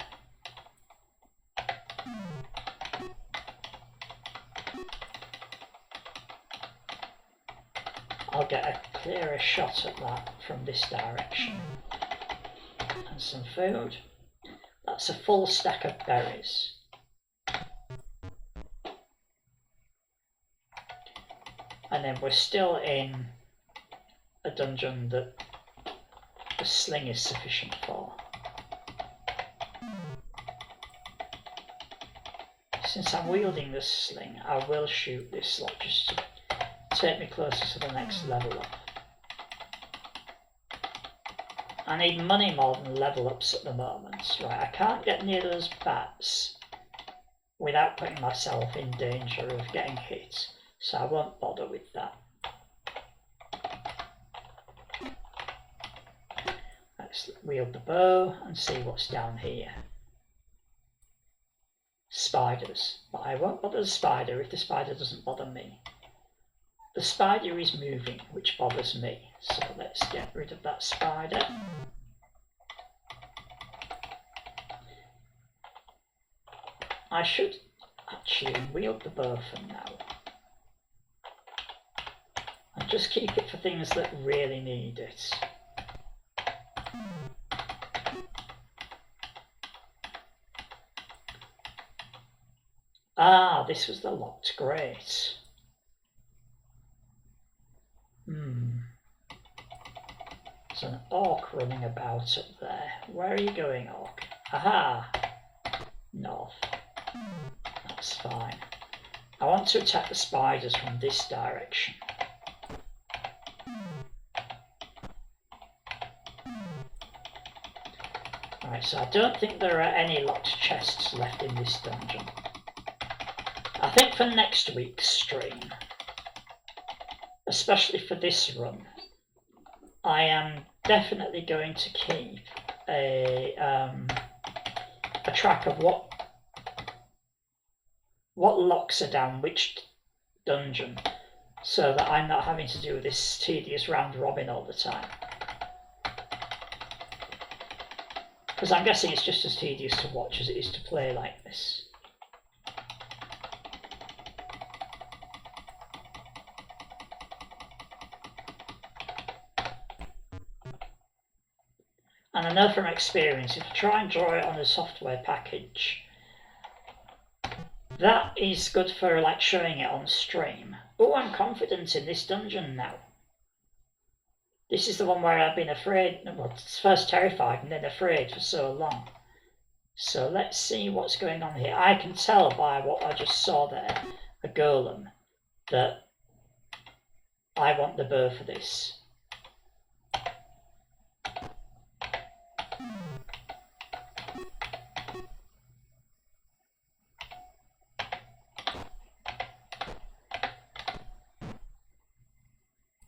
S1: I'll get a clearer shot at that from this direction. And some food. That's a full stack of berries. And then we're still in a dungeon that the sling is sufficient for. Since I'm wielding this sling, I will shoot this slot just to take me closer to the next level up. I need money more than level ups at the moment. Right, I can't get near those bats without putting myself in danger of getting hit, so I won't bother with that. Let's wield the bow and see what's down here. Spiders, but I won't bother the spider if the spider doesn't bother me. The spider is moving, which bothers me, so let's get rid of that spider. I should actually wield the bow for now. And just keep it for things that really need it. Ah, this was the locked grate. There's an orc running about up there. Where are you going, orc? Aha! North. That's fine. I want to attack the spiders from this direction. Right, so I don't think there are any locked chests left in this dungeon. I think for next week's stream, especially for this run, I am definitely going to keep a track of what locks are down which dungeon, so that I'm not having to do this tedious round robin all the time. Because I'm guessing it's just as tedious to watch as it is to play like this. And I know from experience, if you try and draw it on a software package, that is good for like showing it on stream. Oh, I'm confident in this dungeon now. This is the one where I've been afraid, well, first terrified and then afraid for so long. So let's see what's going on here. I can tell by what I just saw there, a golem, that I want the bow for this.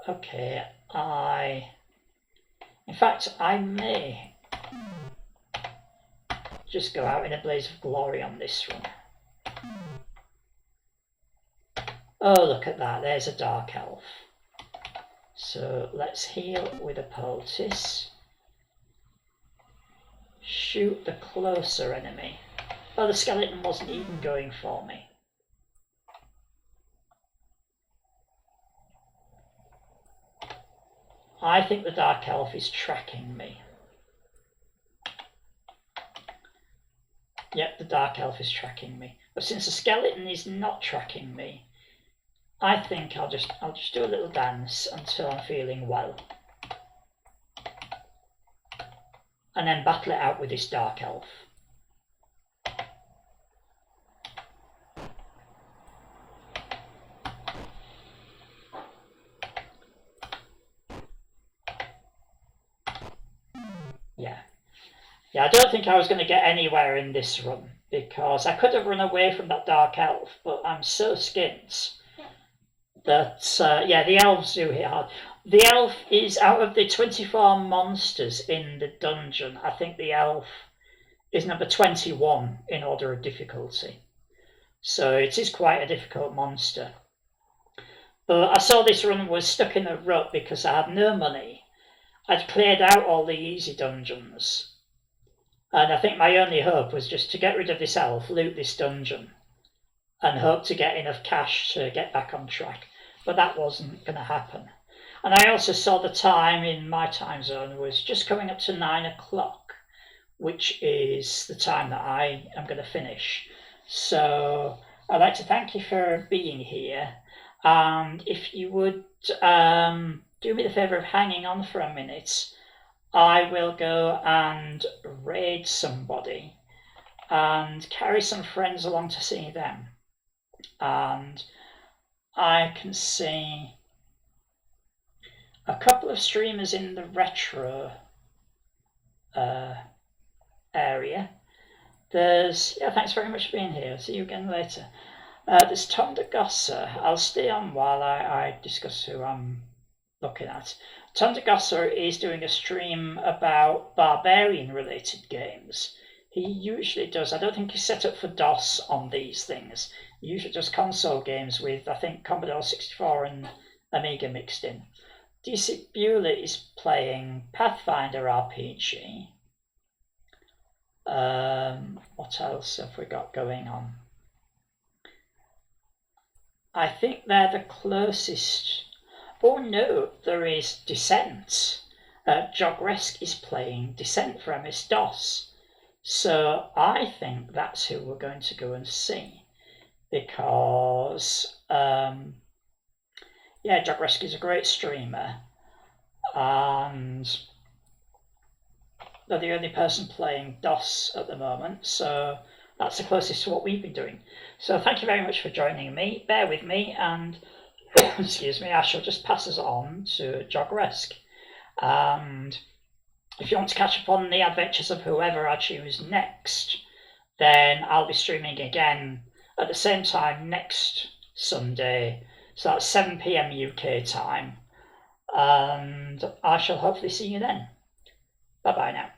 S1: Okay, In fact, I may just go out in a blaze of glory on this one. Oh, look at that, there's a dark elf. So let's heal with a poultice. Shoot the closer enemy. Oh, the skeleton wasn't even going for me. I think the dark elf is tracking me. Yep, the dark elf is tracking me. But since the skeleton is not tracking me, I think I'll just do a little dance until I'm feeling well. And then battle it out with this dark elf. Yeah, I don't think I was going to get anywhere in this run, because I could have run away from that dark elf, but I'm so skint that, yeah, the elves do hit hard. The elf is, out of the 24 monsters in the dungeon, I think the elf is number 21 in order of difficulty. So it is quite a difficult monster. But I saw this run was stuck in a rut because I had no money. I'd cleared out all the easy dungeons. And I think my only hope was just to get rid of this elf, loot this dungeon, and hope to get enough cash to get back on track. But that wasn't going to happen. And I also saw the time in my time zone was just coming up to 9 o'clock, which is the time that I am going to finish. So I'd like to thank you for being here. And if you would do me the favour of hanging on for a minute, I will go and raid somebody and carry some friends along to see them. And I can see a couple of streamers in the retro area. There's, yeah, thanks very much for being here. See you again later. There's Tom the Gosser. I'll stay on while I discuss who I'm looking at. Tom the Gosser is doing a stream about barbarian-related games. He usually does. I don't think he's set up for DOS on these things. He usually does console games with, I think, Commodore 64 and Amiga mixed in. DC Bewley is playing Pathfinder RPG. What else have we got going on? I think they're the closest. Oh no, there is Descent. Jogresk is playing Descent for MS-DOS. So I think that's who we're going to go and see. Because, yeah, Jogresk is a great streamer. And they're the only person playing DOS at the moment. So that's the closest to what we've been doing. So thank you very much for joining me. Bear with me, and excuse me, I shall just pass us on to Jogresk. And if you want to catch up on the adventures of whoever I choose next, then I'll be streaming again at the same time next Sunday. So that's 7 PM UK time. And I shall hopefully see you then. Bye-bye now.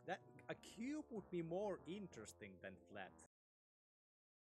S2: That a cube would be more interesting than flat.